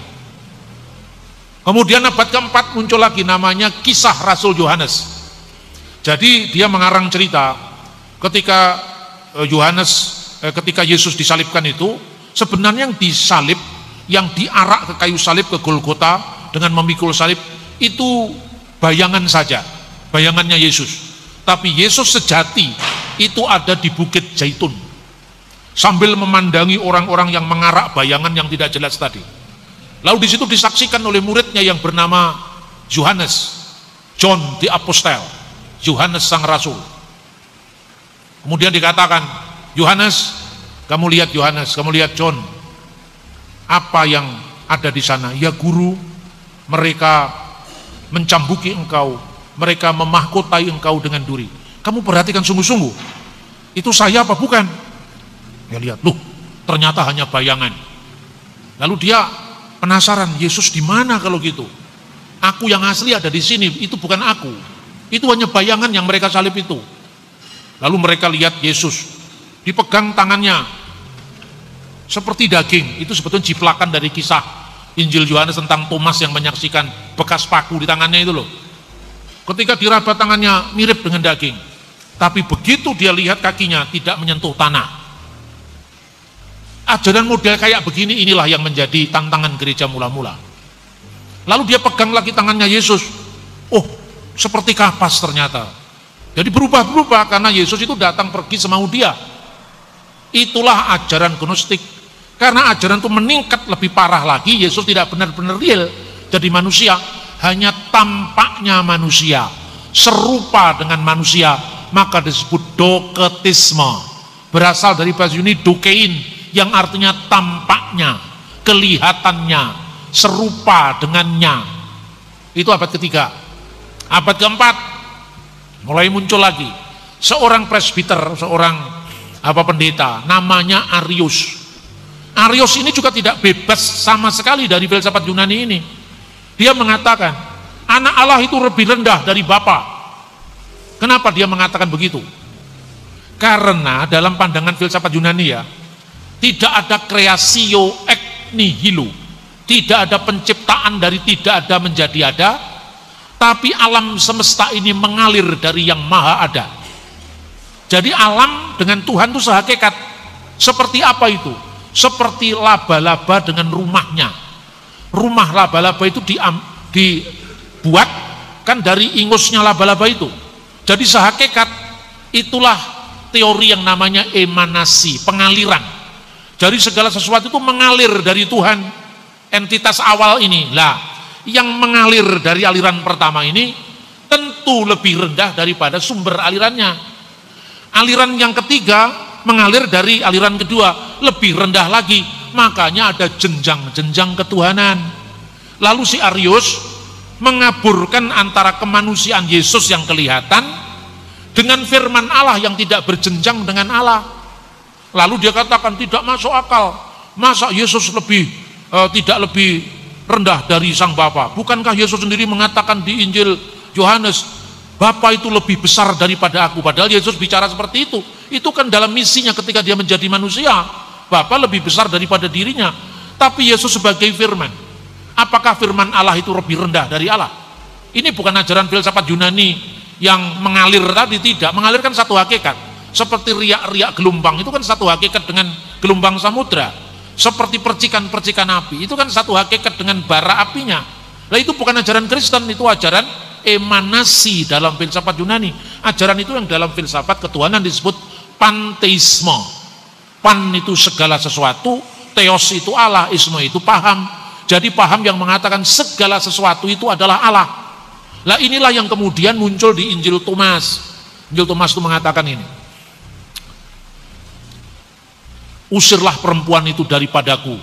Kemudian abad keempat muncul lagi namanya Kisah Rasul Yohanes. Jadi dia mengarang cerita ketika ketika Yesus disalibkan itu, sebenarnya yang disalib, yang diarak ke kayu salib ke Golgota dengan memikul salib itu bayangan saja, bayangannya Yesus. Tapi Yesus sejati itu ada di Bukit Zaitun sambil memandangi orang-orang yang mengarak bayangan yang tidak jelas tadi. Lalu di situ disaksikan oleh muridnya yang bernama Yohanes, John the Apostle, Yohanes sang rasul. Kemudian dikatakan, Yohanes, kamu lihat Yohanes, kamu lihat John, apa yang ada di sana? Ya guru, mereka mencambuki engkau, mereka memahkotai engkau dengan duri. Kamu perhatikan sungguh-sungguh, itu saya apa bukan? Ya lihat, loh, ternyata hanya bayangan. Lalu dia penasaran, Yesus di mana kalau gitu? Aku yang asli ada di sini, itu bukan aku. Itu hanya bayangan yang mereka salib itu. Lalu mereka lihat Yesus, dipegang tangannya seperti daging. Itu sebetulnya jiplakan dari kisah Injil Yohanes tentang Thomas yang menyaksikan bekas paku di tangannya itu loh. Ketika diraba tangannya mirip dengan daging, tapi begitu dia lihat kakinya tidak menyentuh tanah. Ajaran model kayak begini inilah yang menjadi tantangan gereja mula-mula. Lalu dia pegang lagi tangannya Yesus, oh seperti kapas ternyata. Jadi berubah-berubah karena Yesus itu datang pergi semau dia. Itulah ajaran gnostik. Karena ajaran itu meningkat lebih parah lagi, Yesus tidak benar-benar real jadi manusia, hanya tampaknya manusia, serupa dengan manusia, maka disebut doketisme. Berasal dari bahasa Yunani dokein, yang artinya tampaknya, kelihatannya, serupa dengannya. Itu abad ketiga. Abad keempat mulai muncul lagi seorang presbiter, seorang pendeta, namanya Arius. Arius ini juga tidak bebas sama sekali dari filsafat Yunani ini. Dia mengatakan anak Allah itu lebih rendah dari Bapa. Kenapa dia mengatakan begitu? Karena dalam pandangan filsafat Yunani ya, tidak ada creatio ex nihilo, tidak ada penciptaan dari tidak ada menjadi ada, tapi alam semesta ini mengalir dari yang maha ada. Jadi alam dengan Tuhan itu sehakikat. Seperti apa itu? Seperti laba-laba dengan rumahnya. Rumah laba-laba itu dibuat kan dari ingusnya laba-laba itu. Jadi sehakikat itulah teori yang namanya emanasi, pengaliran. Jadi segala sesuatu itu mengalir dari Tuhan, entitas awal ini. Lah, yang mengalir dari aliran pertama ini tentu lebih rendah daripada sumber alirannya. Aliran yang ketiga mengalir dari aliran kedua, lebih rendah lagi. Makanya ada jenjang-jenjang ketuhanan. Lalu si Arius mengaburkan antara kemanusiaan Yesus yang kelihatan dengan firman Allah yang tidak berjenjang dengan Allah. Lalu dia katakan tidak masuk akal. Masa Yesus tidak lebih rendah dari Sang Bapa? Bukankah Yesus sendiri mengatakan di Injil Yohanes, Bapa itu lebih besar daripada aku? Padahal Yesus bicara seperti itu. Itu kan dalam misinya ketika dia menjadi manusia. Bapa lebih besar daripada dirinya. Tapi Yesus sebagai firman, apakah firman Allah itu lebih rendah dari Allah? Ini bukan ajaran filsafat Yunani yang mengalir tadi, tidak. Mengalir kan satu hakikat. Seperti riak-riak gelombang, itu kan satu hakikat dengan gelombang samudra. Seperti percikan-percikan api, itu kan satu hakikat dengan bara apinya. Nah itu bukan ajaran Kristen, itu ajaran emanasi dalam filsafat Yunani. Ajaran itu yang dalam filsafat ketuhanan disebut panteisme. Pan itu segala sesuatu, theos itu Allah, isme itu paham. Jadi paham yang mengatakan segala sesuatu itu adalah Allah. Lah inilah yang kemudian muncul di Injil Thomas. Injil Thomas itu mengatakan ini, usirlah perempuan itu daripadaku,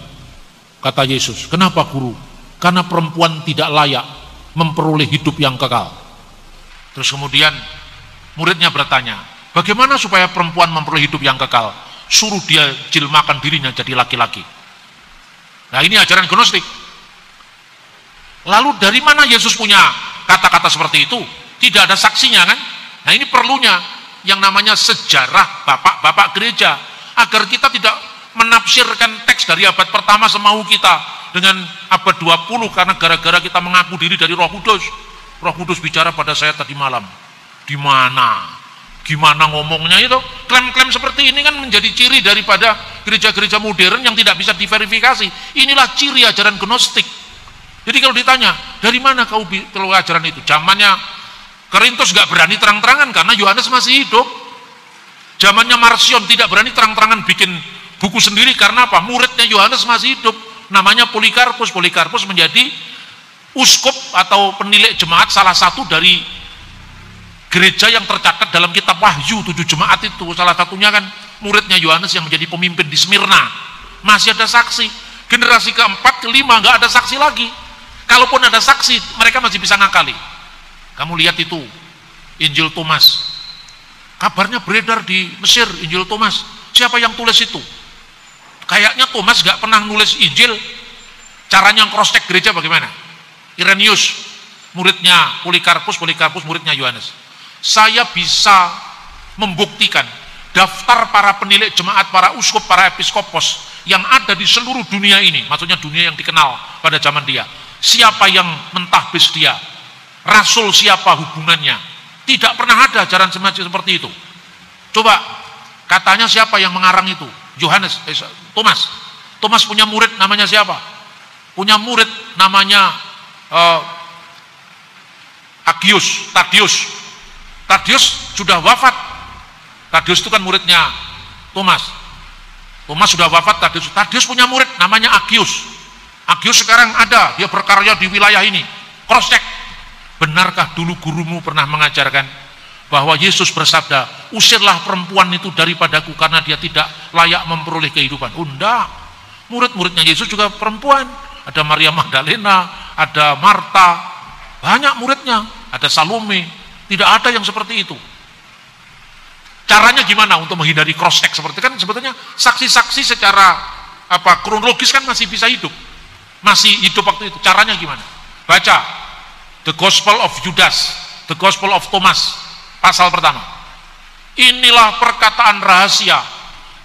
kata Yesus. Kenapa guru? Karena perempuan tidak layak memperoleh hidup yang kekal. Terus kemudian muridnya bertanya, bagaimana supaya perempuan memperoleh hidup yang kekal? Suruh dia jilmakan dirinya jadi laki-laki. Nah ini ajaran gnostik. Lalu dari mana Yesus punya kata-kata seperti itu? Tidak ada saksinya kan? Nah ini perlunya yang namanya sejarah bapak-bapak gereja, agar kita tidak menafsirkan teks dari abad pertama semau kita dengan abad 20 karena gara-gara kita mengaku diri dari Roh Kudus. Roh Kudus bicara pada saya tadi malam. Di mana? Gimana ngomongnya itu? Klaim-klaim seperti ini kan menjadi ciri daripada gereja-gereja modern yang tidak bisa diverifikasi. Inilah ciri ajaran Gnostik. Jadi kalau ditanya, dari mana kau keluar ajaran itu? Zamannya Korintus gak berani terang-terangan karena Yohanes masih hidup. Zamannya Marcion tidak berani terang-terangan bikin buku sendiri karena apa? Muridnya Yohanes masih hidup. Namanya Polikarpus. Polikarpus menjadi uskup atau penilik jemaat salah satu dari gereja yang tercatat dalam kitab Wahyu 7 jemaat itu. Salah satunya kan muridnya Yohanes yang menjadi pemimpin di Smyrna. Masih ada saksi. Generasi keempat, kelima nggak ada saksi lagi. Kalaupun ada saksi, mereka masih bisa ngakali. Kamu lihat itu Injil Thomas. Kabarnya beredar di Mesir Injil Thomas. Siapa yang tulis itu? Kayaknya Thomas nggak pernah nulis Injil. Caranya cross check gereja bagaimana? Irenaeus muridnya Polikarpus, Polikarpus muridnya Yohanes. Saya bisa membuktikan daftar para penilik jemaat, para uskup, para episkopos yang ada di seluruh dunia ini, maksudnya dunia yang dikenal pada zaman dia. Siapa yang mentahbis dia? Rasul siapa hubungannya? Tidak pernah ada ajaran semacam seperti itu. Coba, katanya siapa yang mengarang itu? Yohanes, Thomas. Thomas punya murid namanya siapa? Punya murid namanya Tadius. Tadius sudah wafat. Tadius itu kan muridnya Thomas. Thomas sudah wafat, Tadius punya murid namanya Agius. Agius sekarang ada, dia berkarya di wilayah ini. Cross check. Benarkah dulu gurumu pernah mengajarkan bahwa Yesus bersabda, usirlah perempuan itu daripadaku karena dia tidak layak memperoleh kehidupan? Oh enggak. Murid-muridnya Yesus juga perempuan. Ada Maria Magdalena, ada Marta, banyak muridnya, ada Salome. Tidak ada yang seperti itu. Caranya gimana untuk menghindari cross check seperti kan sebetulnya saksi-saksi secara kronologis kan masih bisa hidup. Masih hidup waktu itu. Caranya gimana? Baca The Gospel of Judas, The Gospel of Thomas, pasal pertama. Inilah perkataan rahasia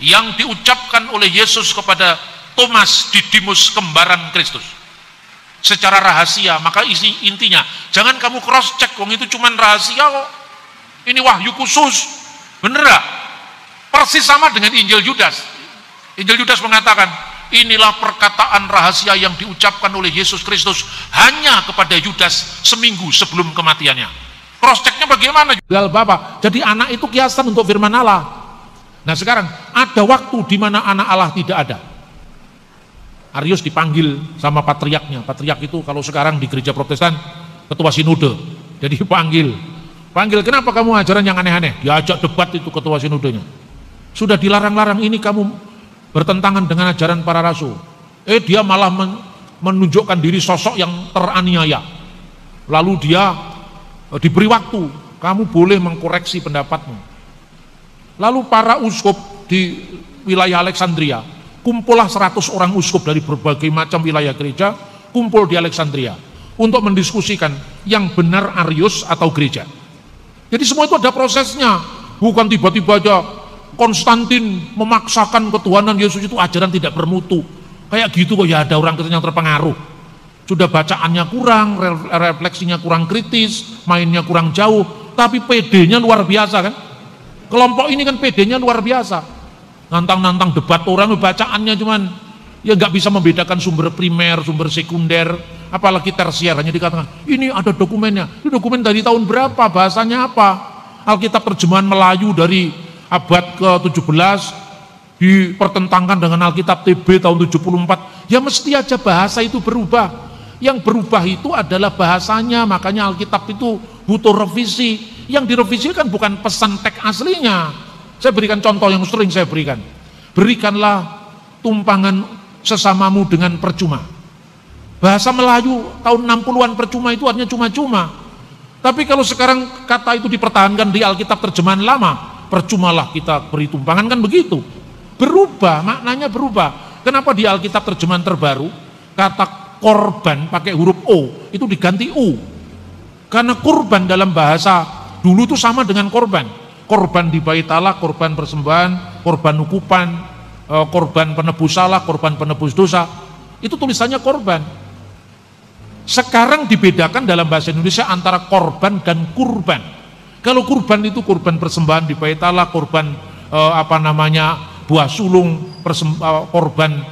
yang diucapkan oleh Yesus kepada Thomas Didimus kembaran Kristus. Secara rahasia, maka intinya jangan kamu cross check, wong itu cuman rahasia kok. Ini wahyu khusus. Bener gak? Persis sama dengan Injil Yudas. Injil Yudas mengatakan, inilah perkataan rahasia yang diucapkan oleh Yesus Kristus hanya kepada Yudas seminggu sebelum kematiannya. Cross checknya bagaimana? Jual Bapak. Jadi anak itu kiasan untuk firman Allah. Nah sekarang ada waktu di mana anak Allah tidak ada. Arius dipanggil sama patriarknya. Patriark itu kalau sekarang di gereja Protestan ketua sinode. Jadi panggil, kenapa kamu ajaran yang aneh-aneh? Diajak debat itu ketua sinodenya. Sudah dilarang-larang, ini kamu bertentangan dengan ajaran para rasul. Dia malah menunjukkan diri sosok yang teraniaya. Lalu dia diberi waktu, kamu boleh mengkoreksi pendapatmu. Lalu para uskup di wilayah Alexandria, kumpullah 100 orang uskup dari berbagai macam wilayah gereja, kumpul di Alexandria untuk mendiskusikan yang benar Arius atau gereja. Jadi semua itu ada prosesnya, bukan tiba-tiba aja Konstantin memaksakan ketuhanan Yesus itu ajaran tidak bermutu. Kayak gitu kok ya ada orang Kristen yang terpengaruh. Sudah bacaannya kurang, refleksinya kurang kritis, mainnya kurang jauh, tapi PD-nya luar biasa kan. Kelompok ini kan PD-nya luar biasa. Nantang-nantang debat orang, bacaannya cuman ya nggak bisa membedakan sumber primer, sumber sekunder, apalagi tersier. Hanya dikatakan ini ada dokumennya. Ini dokumen dari tahun berapa, bahasanya apa? Alkitab terjemahan Melayu dari abad ke-17 dipertentangkan dengan Alkitab TB tahun 74. Ya mesti aja bahasa itu berubah. Yang berubah itu adalah bahasanya, makanya Alkitab itu butuh revisi. Yang direvisi kan bukan pesan teks aslinya. Saya berikan contoh yang sering saya berikan. Berikanlah tumpangan sesamamu dengan percuma. Bahasa Melayu tahun 60-an percuma itu artinya cuma-cuma. Tapi kalau sekarang kata itu dipertahankan di Alkitab terjemahan lama, percumalah kita beri tumpangan, kan begitu. Berubah, maknanya berubah. Kenapa di Alkitab terjemahan terbaru kata korban pakai huruf O itu diganti U? Karena kurban dalam bahasa dulu itu sama dengan korban. Korban di bait Allah, korban persembahan, korban ukupan, korban penebus salah, korban penebus dosa. Itu tulisannya korban. Sekarang dibedakan dalam bahasa Indonesia antara korban dan kurban. Kalau kurban itu kurban persembahan di bait Allah, korban buah sulung, korban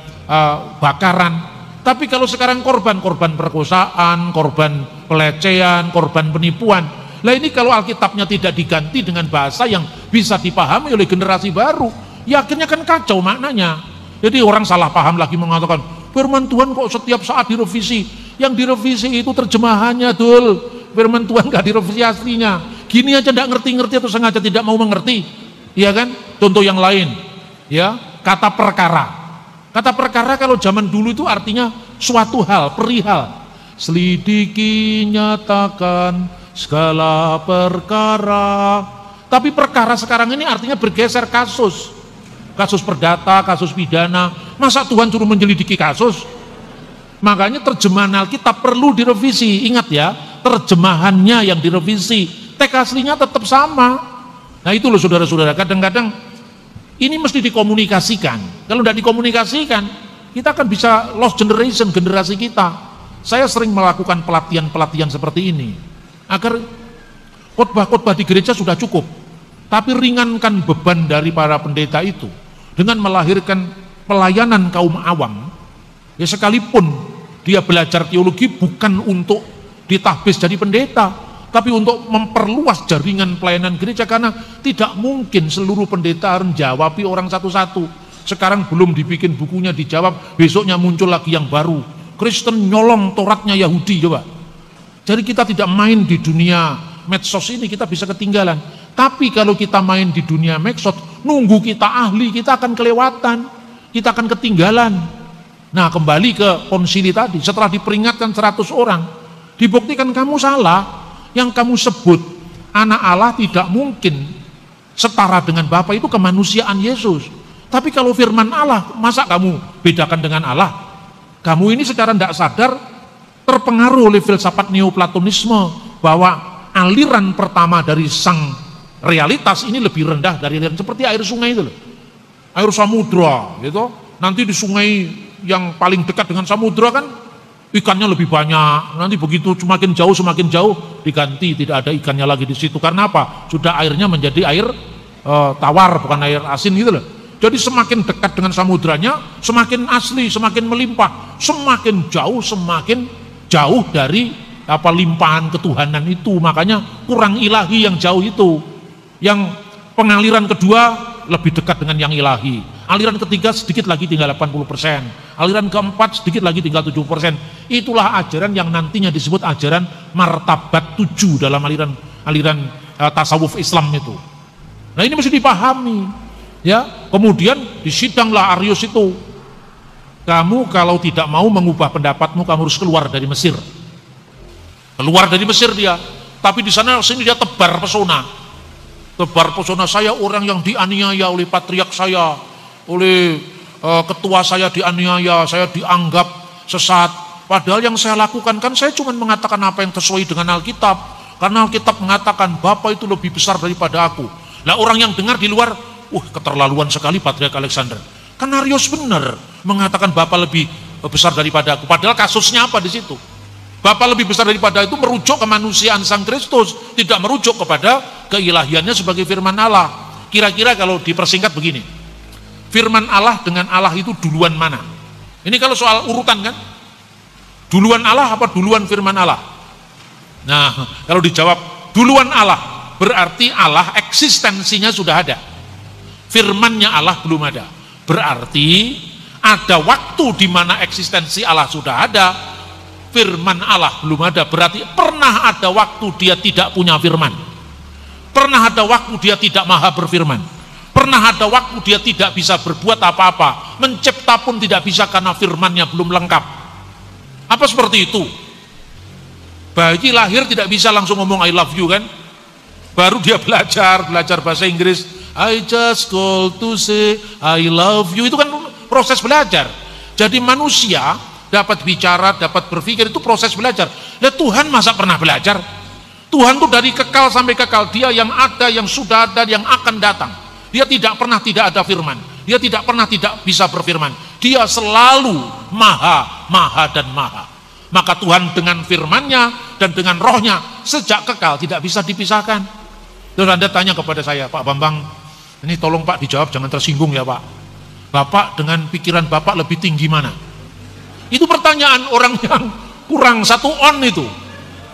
bakaran. Tapi kalau sekarang korban perkosaan, korban pelecehan, korban penipuan. Lah ini kalau Alkitabnya tidak diganti dengan bahasa yang bisa dipahami oleh generasi baru, ya akhirnya kan kacau maknanya. Jadi orang salah paham lagi mengatakan, firman Tuhan kok setiap saat direvisi. Yang direvisi itu terjemahannya, Dul. Firman Tuhan gak direvisi aslinya. Gini aja tidak ngerti-ngerti atau sengaja tidak mau mengerti. Iya kan? Contoh yang lain, ya, kata perkara. Kata perkara kalau zaman dulu itu artinya suatu hal, perihal. Selidiki, nyatakan segala perkara. Tapi perkara sekarang ini artinya bergeser kasus. Kasus perdata, kasus pidana. Masa Tuhan suruh menyelidiki kasus? Makanya terjemahan Alkitab perlu direvisi. Ingat ya, terjemahannya yang direvisi, teks aslinya tetap sama. Nah itu loh saudara-saudara, kadang-kadang ini mesti dikomunikasikan. Kalau tidak dikomunikasikan, kita akan bisa lost generation, generasi kita. Saya sering melakukan pelatihan-pelatihan seperti ini agar khotbah-khotbah di gereja sudah cukup, tapi ringankan beban dari para pendeta itu dengan melahirkan pelayanan kaum awam. Ya sekalipun dia belajar teologi bukan untuk ditahbis jadi pendeta, tapi untuk memperluas jaringan pelayanan gereja, karena tidak mungkin seluruh pendeta harus menjawabi orang satu-satu. Sekarang belum dibikin bukunya dijawab, besoknya muncul lagi yang baru. Kristen nyolong Tauratnya Yahudi, coba. Jadi kita tidak main di dunia medsos ini, kita bisa ketinggalan. Tapi kalau kita main di dunia medsos, nunggu kita ahli, kita akan kelewatan, kita akan ketinggalan. Nah kembali ke konsili tadi, setelah diperingatkan 100 orang, dibuktikan kamu salah. Yang kamu sebut anak Allah tidak mungkin setara dengan Bapa, itu kemanusiaan Yesus. Tapi kalau firman Allah, masa kamu bedakan dengan Allah? Kamu ini secara tidak sadar terpengaruh oleh filsafat neoplatonisme, bahwa aliran pertama dari sang realitas ini lebih rendah dari aliran seperti air sungai itu loh. Air samudra gitu. Nanti di sungai yang paling dekat dengan samudra kan ikannya lebih banyak. Nanti begitu semakin jauh diganti, tidak ada ikannya lagi di situ. Karena apa? Sudah airnya menjadi air tawar, bukan air asin gitu loh. Jadi semakin dekat dengan samudranya, semakin asli, semakin melimpah. Semakin jauh dari limpahan ketuhanan itu. Makanya kurang ilahi yang jauh itu. Yang pengaliran kedua lebih dekat dengan yang ilahi. Aliran ketiga sedikit lagi tinggal 80%. Aliran keempat sedikit lagi tinggal 70%. Itulah ajaran yang nantinya disebut ajaran martabat 7 dalam aliran tasawuf Islam itu. Nah ini mesti dipahami. Ya, kemudian disidanglah Arius itu. Kamu kalau tidak mau mengubah pendapatmu, kamu harus keluar dari Mesir. Keluar dari Mesir dia. Tapi di sana sini dia tebar pesona. Tebar pesona, saya orang yang dianiaya oleh patriark saya, oleh ketua saya dianiaya, saya dianggap sesat. Padahal yang saya lakukan kan saya cuma mengatakan apa yang sesuai dengan Alkitab. Karena Alkitab mengatakan Bapa itu lebih besar daripada aku. Lah orang yang dengar di luar, keterlaluan sekali Patriark Alexander. Kan Arius benar mengatakan Bapa lebih besar daripada aku. Padahal kasusnya apa di situ? Bapa lebih besar daripada itu merujuk kemanusiaan Sang Kristus, tidak merujuk kepada keilahiannya sebagai firman Allah. Kira-kira kalau dipersingkat begini, firman Allah dengan Allah itu duluan mana? Ini kalau soal urutan kan, duluan Allah apa duluan firman Allah? Nah, kalau dijawab duluan Allah, berarti Allah eksistensinya sudah ada, firmannya Allah belum ada. Berarti ada waktu di mana eksistensi Allah sudah ada, firman Allah belum ada. Berarti pernah ada waktu dia tidak punya firman, pernah ada waktu dia tidak maha berfirman, pernah ada waktu dia tidak bisa berbuat apa-apa, mencipta pun tidak bisa karena firmannya belum lengkap. Apa seperti itu? Bayi lahir tidak bisa langsung ngomong I love you kan, baru dia belajar bahasa Inggris, I just call to say I love you, itu kan proses belajar. Jadi manusia dapat bicara, dapat berpikir, itu proses belajar. Lah Tuhan masa pernah belajar? Tuhan tuh dari kekal sampai kekal, dia yang ada, yang sudah ada, yang akan datang. Dia tidak pernah tidak ada firman, dia tidak pernah tidak bisa berfirman, dia selalu maha maha dan maha. Maka Tuhan dengan firman-Nya dan dengan roh-Nya sejak kekal tidak bisa dipisahkan. Terus Anda tanya kepada saya, Pak Bambang, ini tolong Pak dijawab, jangan tersinggung ya Pak. Bapak dengan pikiran Bapak lebih tinggi mana? Itu pertanyaan orang yang kurang 1 on itu.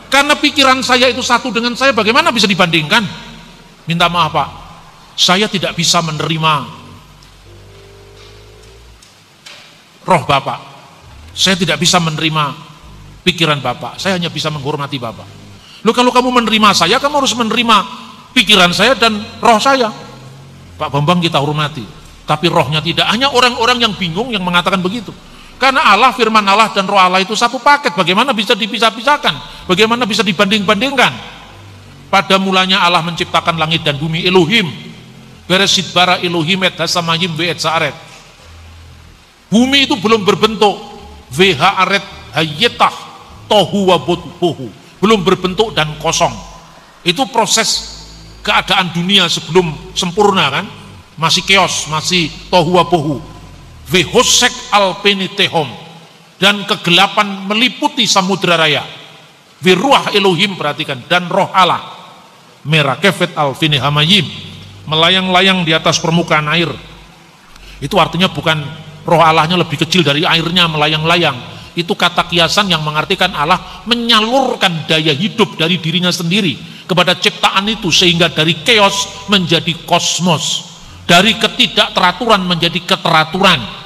Karena pikiran saya itu satu dengan saya, bagaimana bisa dibandingkan? Minta maaf Pak, saya tidak bisa menerima roh Bapak. Saya tidak bisa menerima pikiran Bapak. Saya hanya bisa menghormati Bapak. Loh, kalau kamu menerima saya, kamu harus menerima pikiran saya dan roh saya. Pak Bambang kita hormati, tapi rohnya tidak. Hanya orang-orang yang bingung yang mengatakan begitu. Karena Allah, firman Allah dan roh Allah itu satu paket. Bagaimana bisa dipisah-pisahkan? Bagaimana bisa dibanding-bandingkan? Pada mulanya Allah menciptakan langit dan bumi. Elohim Bereshit bara Elohim et hasamayim ve et sa'aret. Bumi itu belum berbentuk. Vhaaret hayetah tohu wa bohu. Belum berbentuk dan kosong. Itu proses keadaan dunia sebelum sempurna kan? Masih chaos, masih tohu wa bohu. Vehosek alpenitehom, dan kegelapan meliputi samudra raya. Viruah Elohim, perhatikan, dan roh Allah merakefet alfinihamayim, melayang-layang di atas permukaan air. Itu artinya bukan roh Allahnya lebih kecil dari airnya melayang-layang. Itu kata kiasan yang mengartikan Allah menyalurkan daya hidup dari dirinya sendiri kepada ciptaan itu, sehingga dari chaos menjadi kosmos, dari ketidakteraturan menjadi keteraturan.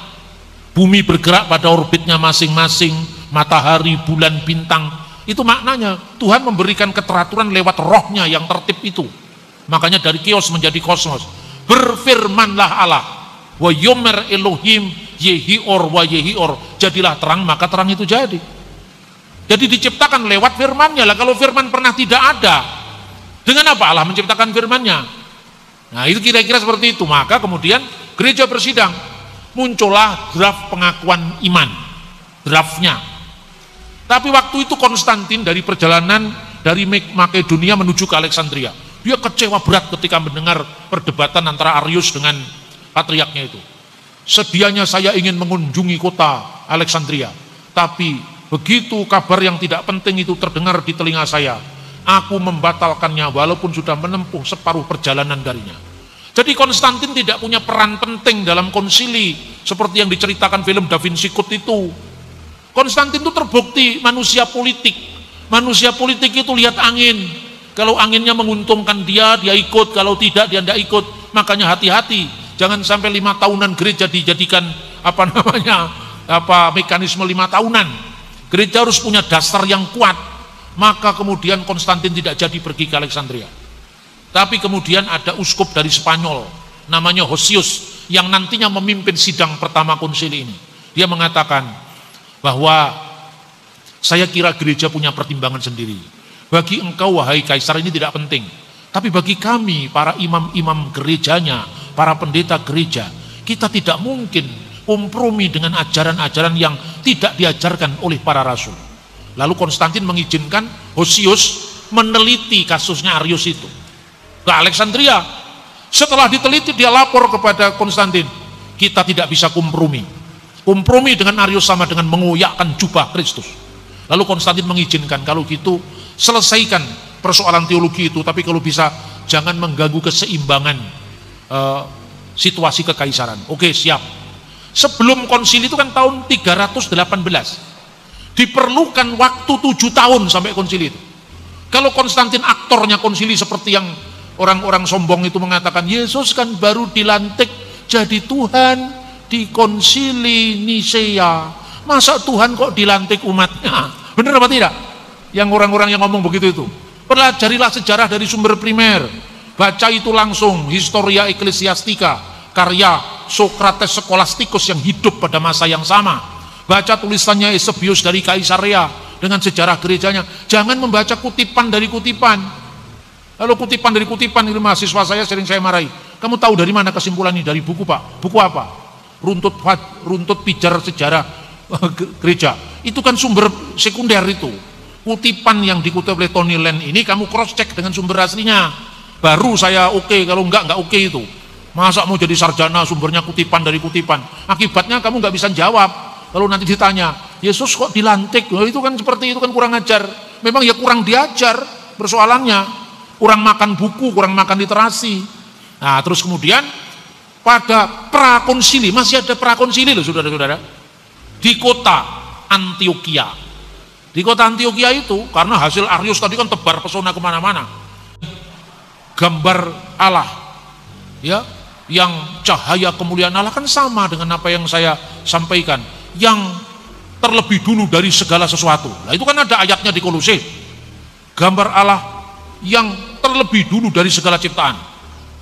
Bumi bergerak pada orbitnya masing-masing, matahari, bulan, bintang. Itu maknanya Tuhan memberikan keteraturan lewat rohnya yang tertib itu. Makanya dari chaos menjadi kosmos. Berfirmanlah Allah, wa yomer Elohim yehior wa yehior, jadilah terang, maka terang itu jadi. Jadi diciptakan lewat firman-Nya. Lah kalau firman pernah tidak ada, dengan apa Allah menciptakan firman-Nya? Nah itu kira-kira seperti itu. Maka kemudian gereja bersidang, muncullah draft pengakuan iman, draftnya. Tapi waktu itu Konstantin dari perjalanan dari Makedonia menuju ke Alexandria, dia kecewa berat ketika mendengar perdebatan antara Arius dengan patriarknya itu. Sedianya saya ingin mengunjungi kota Alexandria, tapi begitu kabar yang tidak penting itu terdengar di telinga saya, aku membatalkannya walaupun sudah menempuh separuh perjalanan darinya. Jadi Konstantin tidak punya peran penting dalam konsili seperti yang diceritakan film Da Vinci Code itu. Konstantin itu terbukti manusia politik. Manusia politik itu lihat angin. Kalau anginnya menguntungkan dia, dia ikut. Kalau tidak, dia tidak ikut. Makanya hati-hati, jangan sampai 5 tahunan gereja dijadikan mekanisme 5 tahunan. Gereja harus punya dasar yang kuat. Maka kemudian Konstantin tidak jadi pergi ke Alexandria. Tapi kemudian ada uskup dari Spanyol, namanya Hosius, yang nantinya memimpin sidang pertama konsili ini. Dia mengatakan bahwa saya kira gereja punya pertimbangan sendiri. Bagi engkau wahai kaisar ini tidak penting, tapi bagi kami para imam-imam gerejanya, para pendeta gereja, kita tidak mungkin kompromi dengan ajaran-ajaran yang tidak diajarkan oleh para rasul. Lalu Konstantin mengizinkan Hosius meneliti kasusnya Arius itu ke Alexandria. Setelah diteliti, dia lapor kepada Konstantin, kita tidak bisa kompromi. Kompromi dengan Arius sama dengan mengoyakkan jubah Kristus. Lalu Konstantin mengizinkan, kalau gitu selesaikan persoalan teologi itu, tapi kalau bisa jangan mengganggu keseimbangan situasi kekaisaran. Oke, siap. Sebelum konsili itu kan tahun 318, diperlukan waktu 7 tahun sampai konsili itu. Kalau Konstantin aktornya konsili seperti yang orang-orang sombong itu mengatakan, Yesus kan baru dilantik jadi Tuhan di konsili Nisea, masa Tuhan kok dilantik umatnya? Benar apa tidak? Yang orang-orang yang ngomong begitu itu. Pelajarilah sejarah dari sumber primer, baca itu langsung, Historia Ecclesiastica, karya Socrates Scholastikus yang hidup pada masa yang sama. Baca tulisannya Eusebius dari Kaisarea dengan sejarah gerejanya. Jangan membaca kutipan dari kutipan. Lalu kutipan dari kutipan, itu mahasiswa saya sering saya marahi. Kamu tahu dari mana kesimpulan ini? Dari buku Pak. Buku apa? Runtut pijar sejarah gereja. Itu kan sumber sekunder itu. Kutipan yang dikutip oleh Tony Land ini kamu cross check dengan sumber aslinya. Baru saya oke, kalau enggak oke itu. Masa mau jadi sarjana sumbernya kutipan dari kutipan? Akibatnya kamu nggak bisa jawab. Kalau nanti ditanya, Yesus kok dilantik? Oh, itu kan seperti itu kan kurang ajar. Memang ya kurang diajar persoalannya. Kurang makan buku, kurang makan literasi. Nah, terus kemudian pada prakonsili, masih ada prakonsili loh saudara-saudara. Di kota Antioquia. Di kota Antioquia itu, karena hasil Arius tadi kan tebar pesona kemana-mana. Gambar Allah, ya, yang cahaya kemuliaan Allah kan sama dengan apa yang saya sampaikan. Yang terlebih dulu dari segala sesuatu. Nah itu kan ada ayatnya di Kolose. Gambar Allah yang terlebih dulu dari segala ciptaan.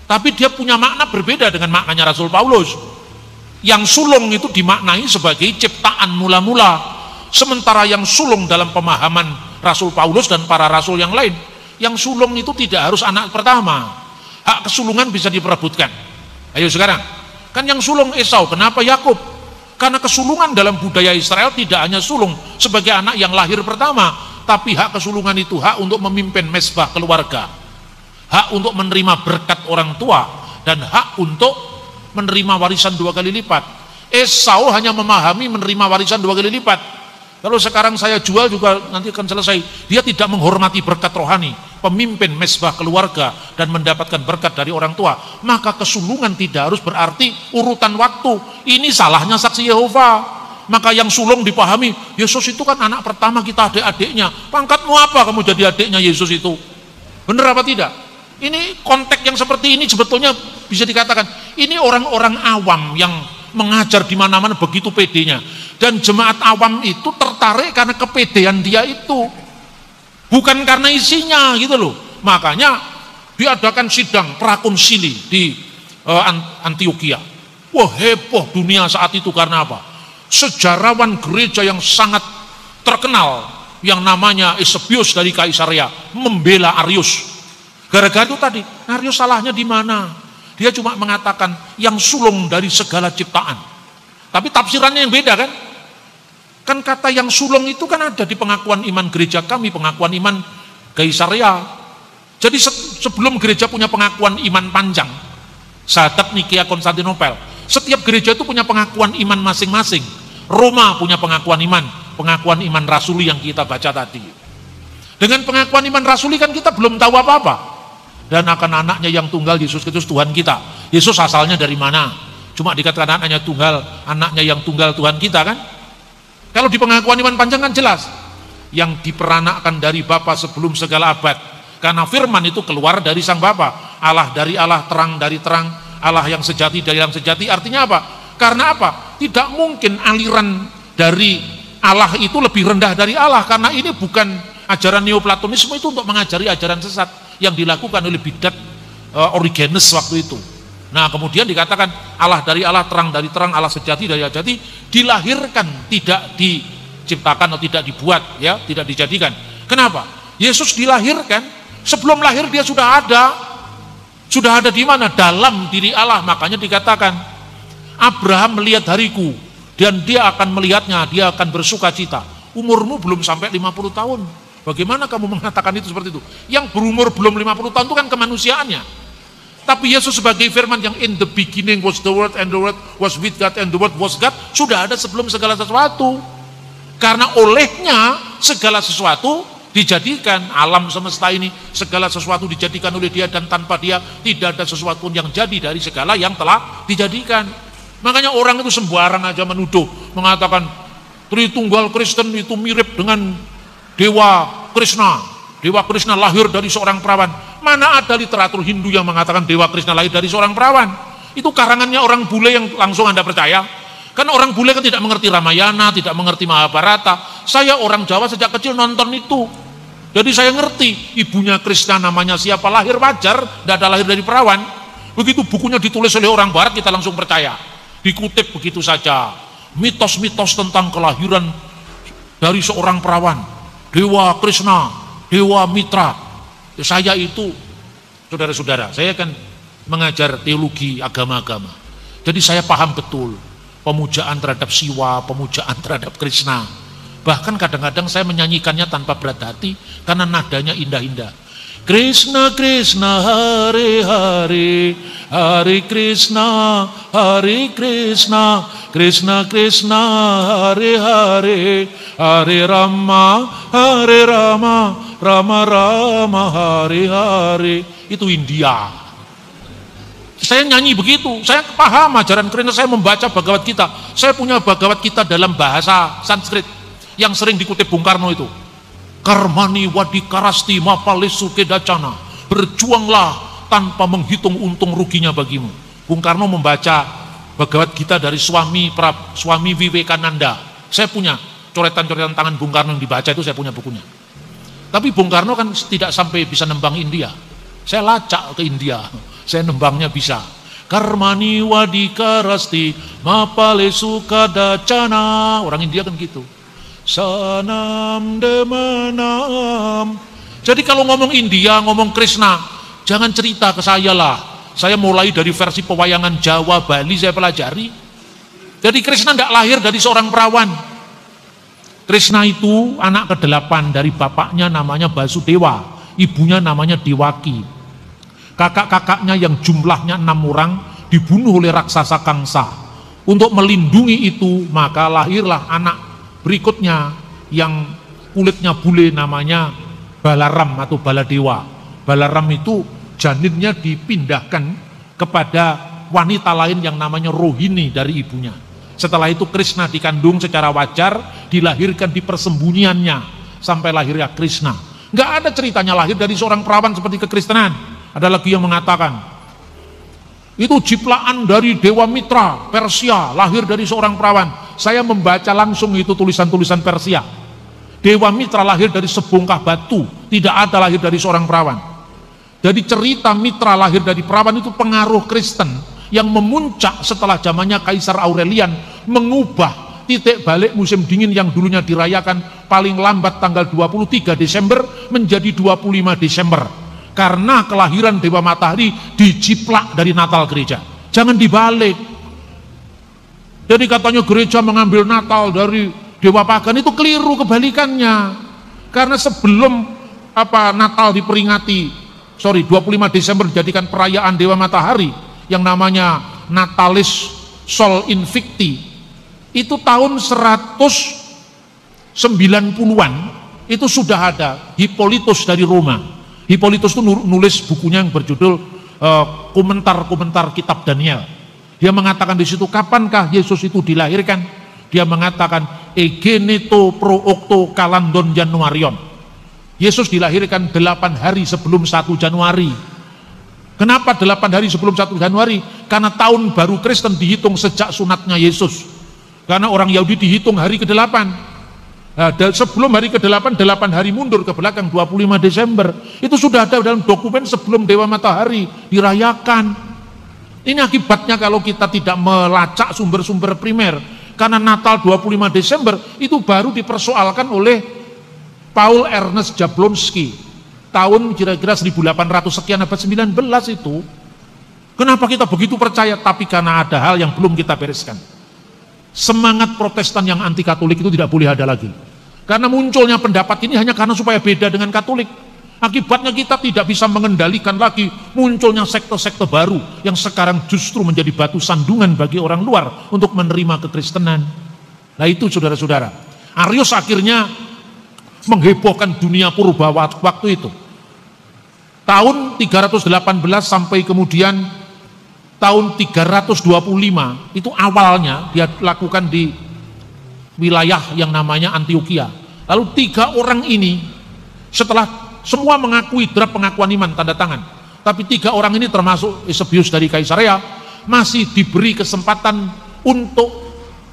Tapi dia punya makna berbeda dengan maknanya Rasul Paulus. Yang sulung itu dimaknai sebagai ciptaan mula-mula. Sementara yang sulung dalam pemahaman Rasul Paulus dan para rasul yang lain, yang sulung itu tidak harus anak pertama. Hak kesulungan bisa diperebutkan. Ayo sekarang, kan yang sulung Esau, kenapa Yakub? Karena kesulungan dalam budaya Israel tidak hanya sulung sebagai anak yang lahir pertama, tapi hak kesulungan itu hak untuk memimpin mezbah keluarga, hak untuk menerima berkat orang tua, dan hak untuk menerima warisan 2 kali lipat. Esau hanya memahami menerima warisan 2 kali lipat. Kalau sekarang saya jual juga nanti akan selesai. Dia tidak menghormati berkat rohani, pemimpin mezbah keluarga dan mendapatkan berkat dari orang tua. Maka kesulungan tidak harus berarti urutan waktu. Ini salahnya saksi Yehova. Maka yang sulung dipahami, Yesus itu kan anak pertama kita, adik-adiknya. Pangkatmu apa kamu jadi adiknya Yesus itu? Benar apa tidak? Ini konteks yang seperti ini sebetulnya bisa dikatakan ini orang-orang awam yang mengajar di mana-mana begitu pedenya. Dan jemaat awam itu tertarik karena kepedean dia itu, bukan karena isinya gitu loh. Makanya diadakan sidang prakonsili di Antioquia. Wah, heboh dunia saat itu karena apa? Sejarawan gereja yang sangat terkenal yang namanya Eusebius dari Kaisarea membela Arius. Gara-gara itu tadi, Arius salahnya di mana? Dia cuma mengatakan yang sulung dari segala ciptaan. Tapi tafsirannya yang beda kan? Kan kata yang sulung itu kan ada di pengakuan iman gereja kami, pengakuan iman Kaisarea. Jadi sebelum gereja punya pengakuan iman panjang, Syahadat Nikea Konstantinopel, setiap gereja itu punya pengakuan iman masing-masing. Roma punya pengakuan iman rasuli yang kita baca tadi. Dengan pengakuan iman rasuli kan kita belum tahu apa-apa. Dan akan anaknya yang tunggal, Yesus Kristus Tuhan kita. Yesus asalnya dari mana? Cuma dikatakan anaknya yang tunggal Tuhan kita kan? Kalau di pengakuan iman panjang kan jelas. Yang diperanakkan dari Bapa sebelum segala abad. Karena firman itu keluar dari Sang Bapa. Allah dari Allah, terang dari terang, Allah yang sejati dari yang sejati. Artinya apa? Karena apa? Tidak mungkin aliran dari Allah itu lebih rendah dari Allah. Karena ini bukan ajaran Neoplatonisme, itu untuk mengajari ajaran sesat yang dilakukan oleh bidat Origenes waktu itu. Nah kemudian dikatakan Allah dari Allah, terang dari terang, Allah sejati dari sejati, dilahirkan, tidak diciptakan atau tidak dibuat, ya, tidak dijadikan. Kenapa? Yesus dilahirkan, sebelum lahir dia sudah ada di mana? Dalam diri Allah. Makanya dikatakan Abraham melihat hariku dan dia akan melihatnya, dia akan bersuka cita. Umurmu belum sampai 50 tahun. Bagaimana kamu mengatakan itu seperti itu? Yang berumur belum 50 tahun itu kan kemanusiaannya. Tapi Yesus sebagai firman yang in the beginning was the word and the word was with God and the word was God, sudah ada sebelum segala sesuatu. Karena olehnya segala sesuatu dijadikan, alam semesta ini segala sesuatu dijadikan oleh dia, dan tanpa dia tidak ada sesuatu yang jadi dari segala yang telah dijadikan. Makanya orang itu sembarang aja menuduh, mengatakan Tritunggal Kristen itu mirip dengan Dewa Krishna. Dewa Krishna lahir dari seorang perawan. Mana ada literatur Hindu yang mengatakan Dewa Krishna lahir dari seorang perawan? Itu karangannya orang bule yang langsung Anda percaya. Kan orang bule kan tidak mengerti Ramayana, tidak mengerti Mahabharata. Saya orang Jawa sejak kecil nonton itu. Jadi saya ngerti ibunya Krishna namanya siapa, lahir wajar, tidak ada lahir dari perawan. Begitu bukunya ditulis oleh orang barat, kita langsung percaya. Dikutip begitu saja. Mitos-mitos tentang kelahiran dari seorang perawan. Dewa Krishna, Dewa Mitra. Saya itu, saudara-saudara, saya kan mengajar teologi agama-agama. Jadi saya paham betul pemujaan terhadap Siwa, pemujaan terhadap Krishna. Bahkan kadang-kadang saya menyanyikannya tanpa berat hati karena nadanya indah-indah. Krishna Krishna Hare Hare, Hare Krishna Krishna Krishna Krishna Hare Hare, Hare Rama Rama Rama Hare Hare. Itu India. Saya nyanyi begitu, saya paham ajaran Krishna, saya membaca Bhagavad Gita. Saya punya Bhagavad Gita dalam bahasa Sanskrit yang sering dikutip Bung Karno itu. Karmani wadikarasti mapalesu kedacana, berjuanglah tanpa menghitung untung ruginya bagimu. Bung Karno membaca Bhagavad Gita dari suami Vivekananda. Saya punya coretan-coretan tangan Bung Karno yang dibaca itu, saya punya bukunya. Tapi Bung Karno kan tidak sampai bisa nembang India. Saya lacak ke India, saya nembangnya bisa. Karmani wadikarasti mapalesu kadacana. Orang India kan gitu. Sanam demanam. Jadi kalau ngomong India, ngomong Krishna, jangan cerita ke saya lah. Saya mulai dari versi pewayangan Jawa, Bali saya pelajari. Jadi Krishna tidak lahir dari seorang perawan. Krishna itu anak ke-8 dari bapaknya namanya Basudewa, ibunya namanya Dewaki. Kakak-kakaknya yang jumlahnya 6 orang dibunuh oleh raksasa Kangsa. Untuk melindungi itu maka lahirlah anak berikutnya yang kulitnya bule namanya Balaram atau Baladewa. Balaram itu janinnya dipindahkan kepada wanita lain yang namanya Rohini dari ibunya. Setelah itu Krishna dikandung secara wajar, dilahirkan di persembunyiannya sampai lahirnya Krishna. Nggak ada ceritanya lahir dari seorang perawan seperti kekristenan. Ada lagi yang mengatakan itu ciptaan dari Dewa Mitra Persia, lahir dari seorang perawan. Saya membaca langsung itu tulisan-tulisan Persia. Dewa Mitra lahir dari sebongkah batu, tidak ada lahir dari seorang perawan. Jadi cerita Mitra lahir dari perawan itu pengaruh Kristen yang memuncak setelah zamannya Kaisar Aurelian mengubah titik balik musim dingin yang dulunya dirayakan paling lambat tanggal 23 Desember menjadi 25 Desember. Karena kelahiran Dewa Matahari dijiplak dari Natal gereja. Jangan dibalik. Jadi katanya gereja mengambil Natal dari Dewa Pagan, itu keliru kebalikannya. Karena sebelum Natal diperingati, 25 Desember dijadikan perayaan Dewa Matahari yang namanya Natalis Sol Invicti. Itu tahun 190-an itu sudah ada Hippolytus dari Roma. Hippolytus itu nulis bukunya yang berjudul komentar-komentar kitab Daniel. Dia mengatakan di situ, kapankah Yesus itu dilahirkan? Dia mengatakan egeneto pro octo kalandon Januarion. Yesus dilahirkan 8 hari sebelum 1 Januari. Kenapa 8 hari sebelum 1 Januari? Karena tahun baru Kristen dihitung sejak sunatnya Yesus. Karena orang Yahudi dihitung hari ke-8. Nah, sebelum hari ke-8, 8 hari mundur ke belakang 25 Desember. Itu sudah ada dalam dokumen sebelum Dewa Matahari dirayakan. Ini akibatnya kalau kita tidak melacak sumber-sumber primer. Karena Natal 25 Desember itu baru dipersoalkan oleh Paul Ernest Jablonski. Tahun kira-kira 1800 sekian abad 19 itu. Kenapa kita begitu percaya? Tapi karena ada hal yang belum kita bereskan. Semangat Protestan yang anti Katolik itu tidak boleh ada lagi. Karena munculnya pendapat ini hanya karena supaya beda dengan Katolik. Akibatnya kita tidak bisa mengendalikan lagi munculnya sekte-sekte baru yang sekarang justru menjadi batu sandungan bagi orang luar untuk menerima kekristenan. Nah itu saudara-saudara, Arius akhirnya menghebohkan dunia purba waktu itu. Tahun 318 sampai kemudian tahun 325 itu awalnya dia lakukan di wilayah yang namanya Antioquia. Lalu 3 orang ini setelah semua mengakui draft pengakuan iman tanda tangan, tapi 3 orang ini termasuk Eusebius dari Kaisarea masih diberi kesempatan untuk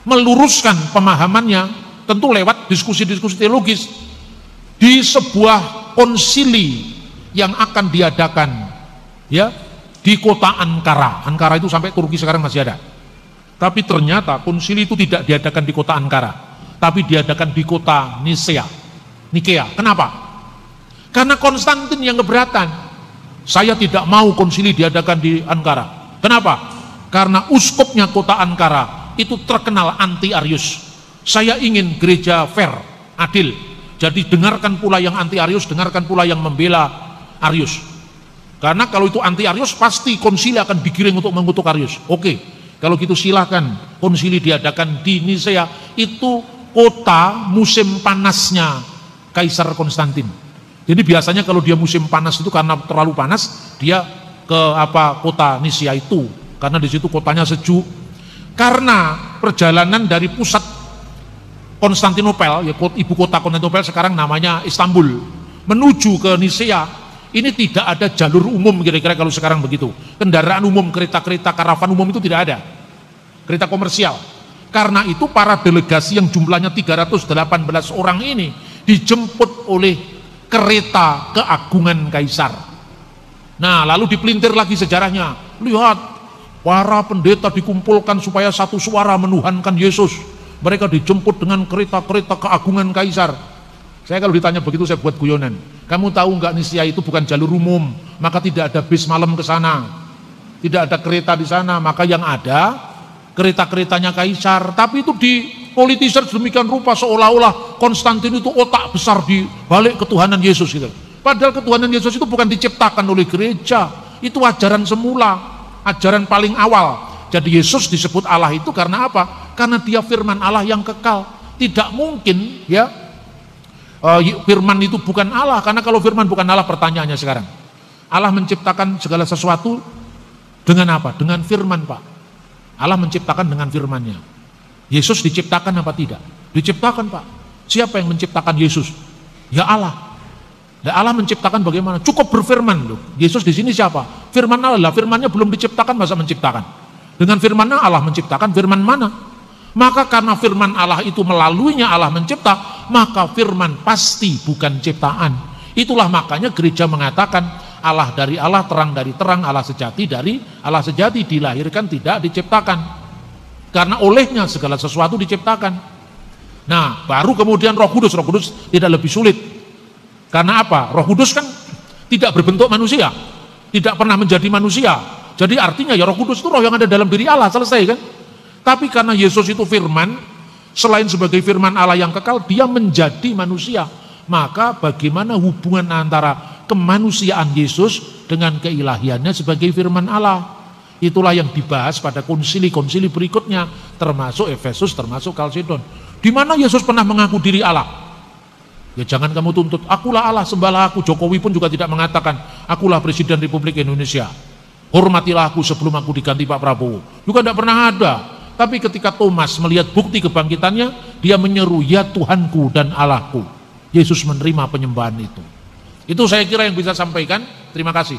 meluruskan pemahamannya, tentu lewat diskusi-diskusi teologis di sebuah konsili yang akan diadakan ya di kota Ankara. Ankara itu sampai Turki sekarang masih ada. Tapi ternyata konsili itu tidak diadakan di kota Ankara, tapi diadakan di kota Nikea. Kenapa? Karena Konstantin yang keberatan. Saya tidak mau konsili diadakan di Ankara. Kenapa? Karena uskupnya kota Ankara itu terkenal anti Arius. Saya ingin gereja fair, adil. Jadi dengarkan pula yang anti Arius, dengarkan pula yang membela Arius. Karena kalau itu anti Arius pasti konsili akan digiring untuk mengutuk Arius. Oke. Kalau gitu silakan konsili diadakan di Nisea, itu kota musim panasnya Kaisar Konstantin. Jadi biasanya kalau dia musim panas itu karena terlalu panas, dia ke kota Nisea itu, karena di situ kotanya sejuk. Karena perjalanan dari pusat Konstantinopel, ya ibu kota Konstantinopel sekarang namanya Istanbul, menuju ke Nisea, ini tidak ada jalur umum kira-kira kalau sekarang begitu. Kendaraan umum, kereta-kereta, karavan umum itu tidak ada. Kereta komersial. Karena itu para delegasi yang jumlahnya 318 orang ini dijemput oleh kereta keagungan Kaisar. Nah, lalu dipelintir lagi sejarahnya. Lihat, para pendeta dikumpulkan supaya satu suara menuhankan Yesus. Mereka dijemput dengan kereta-kereta keagungan Kaisar. Saya kalau ditanya begitu saya buat guyonan. Kamu tahu nggak Nisea itu bukan jalur umum, maka tidak ada bis malam ke sana. Tidak ada kereta di sana, maka yang ada kereta-keretanya Kaisar. Tapi itu dipolitisir demikian rupa seolah-olah Konstantin itu otak besar di balik ketuhanan Yesus gitu. Padahal ketuhanan Yesus itu bukan diciptakan oleh gereja, itu ajaran semula, ajaran paling awal. Jadi Yesus disebut Allah itu karena apa? Karena dia firman Allah yang kekal. Tidak mungkin ya firman itu bukan Allah, karena kalau firman bukan Allah, pertanyaannya sekarang, Allah menciptakan segala sesuatu dengan apa? Dengan firman, Pak. Allah menciptakan dengan firman-Nya. Yesus diciptakan apa tidak? Diciptakan, Pak. Siapa yang menciptakan Yesus? Ya Allah. Dan Allah menciptakan bagaimana? Cukup berfirman loh. Yesus di sini siapa? Firman Allah. Firman-Nya belum diciptakan, masa menciptakan? Dengan firman-Nya Allah menciptakan, firman mana? Maka karena firman Allah itu melaluinya Allah mencipta, maka firman pasti bukan ciptaan. Itulah makanya gereja mengatakan Allah dari Allah, terang dari terang, Allah sejati dari Allah sejati, dilahirkan tidak diciptakan. Karena olehnya segala sesuatu diciptakan. Nah, baru kemudian Roh Kudus tidak lebih sulit. Karena apa? Roh Kudus kan tidak berbentuk manusia, tidak pernah menjadi manusia. Jadi artinya ya Roh Kudus itu roh yang ada dalam diri Allah, selesai kan? Tapi karena Yesus itu firman, selain sebagai firman Allah yang kekal, dia menjadi manusia. Maka bagaimana hubungan antara kemanusiaan Yesus dengan keilahiannya sebagai firman Allah? Itulah yang dibahas pada konsili-konsili berikutnya, termasuk Efesus, termasuk Kalsedon. Di mana Yesus pernah mengaku diri Allah? Ya jangan kamu tuntut, akulah Allah, sembahlah aku. Jokowi pun juga tidak mengatakan, akulah Presiden Republik Indonesia, hormatilah aku sebelum aku diganti Pak Prabowo. Juga tidak pernah ada. Tapi ketika Thomas melihat bukti kebangkitannya, dia menyeru, ya Tuhanku dan Allahku. Yesus menerima penyembahan itu. Itu saya kira yang bisa sampaikan. Terima kasih.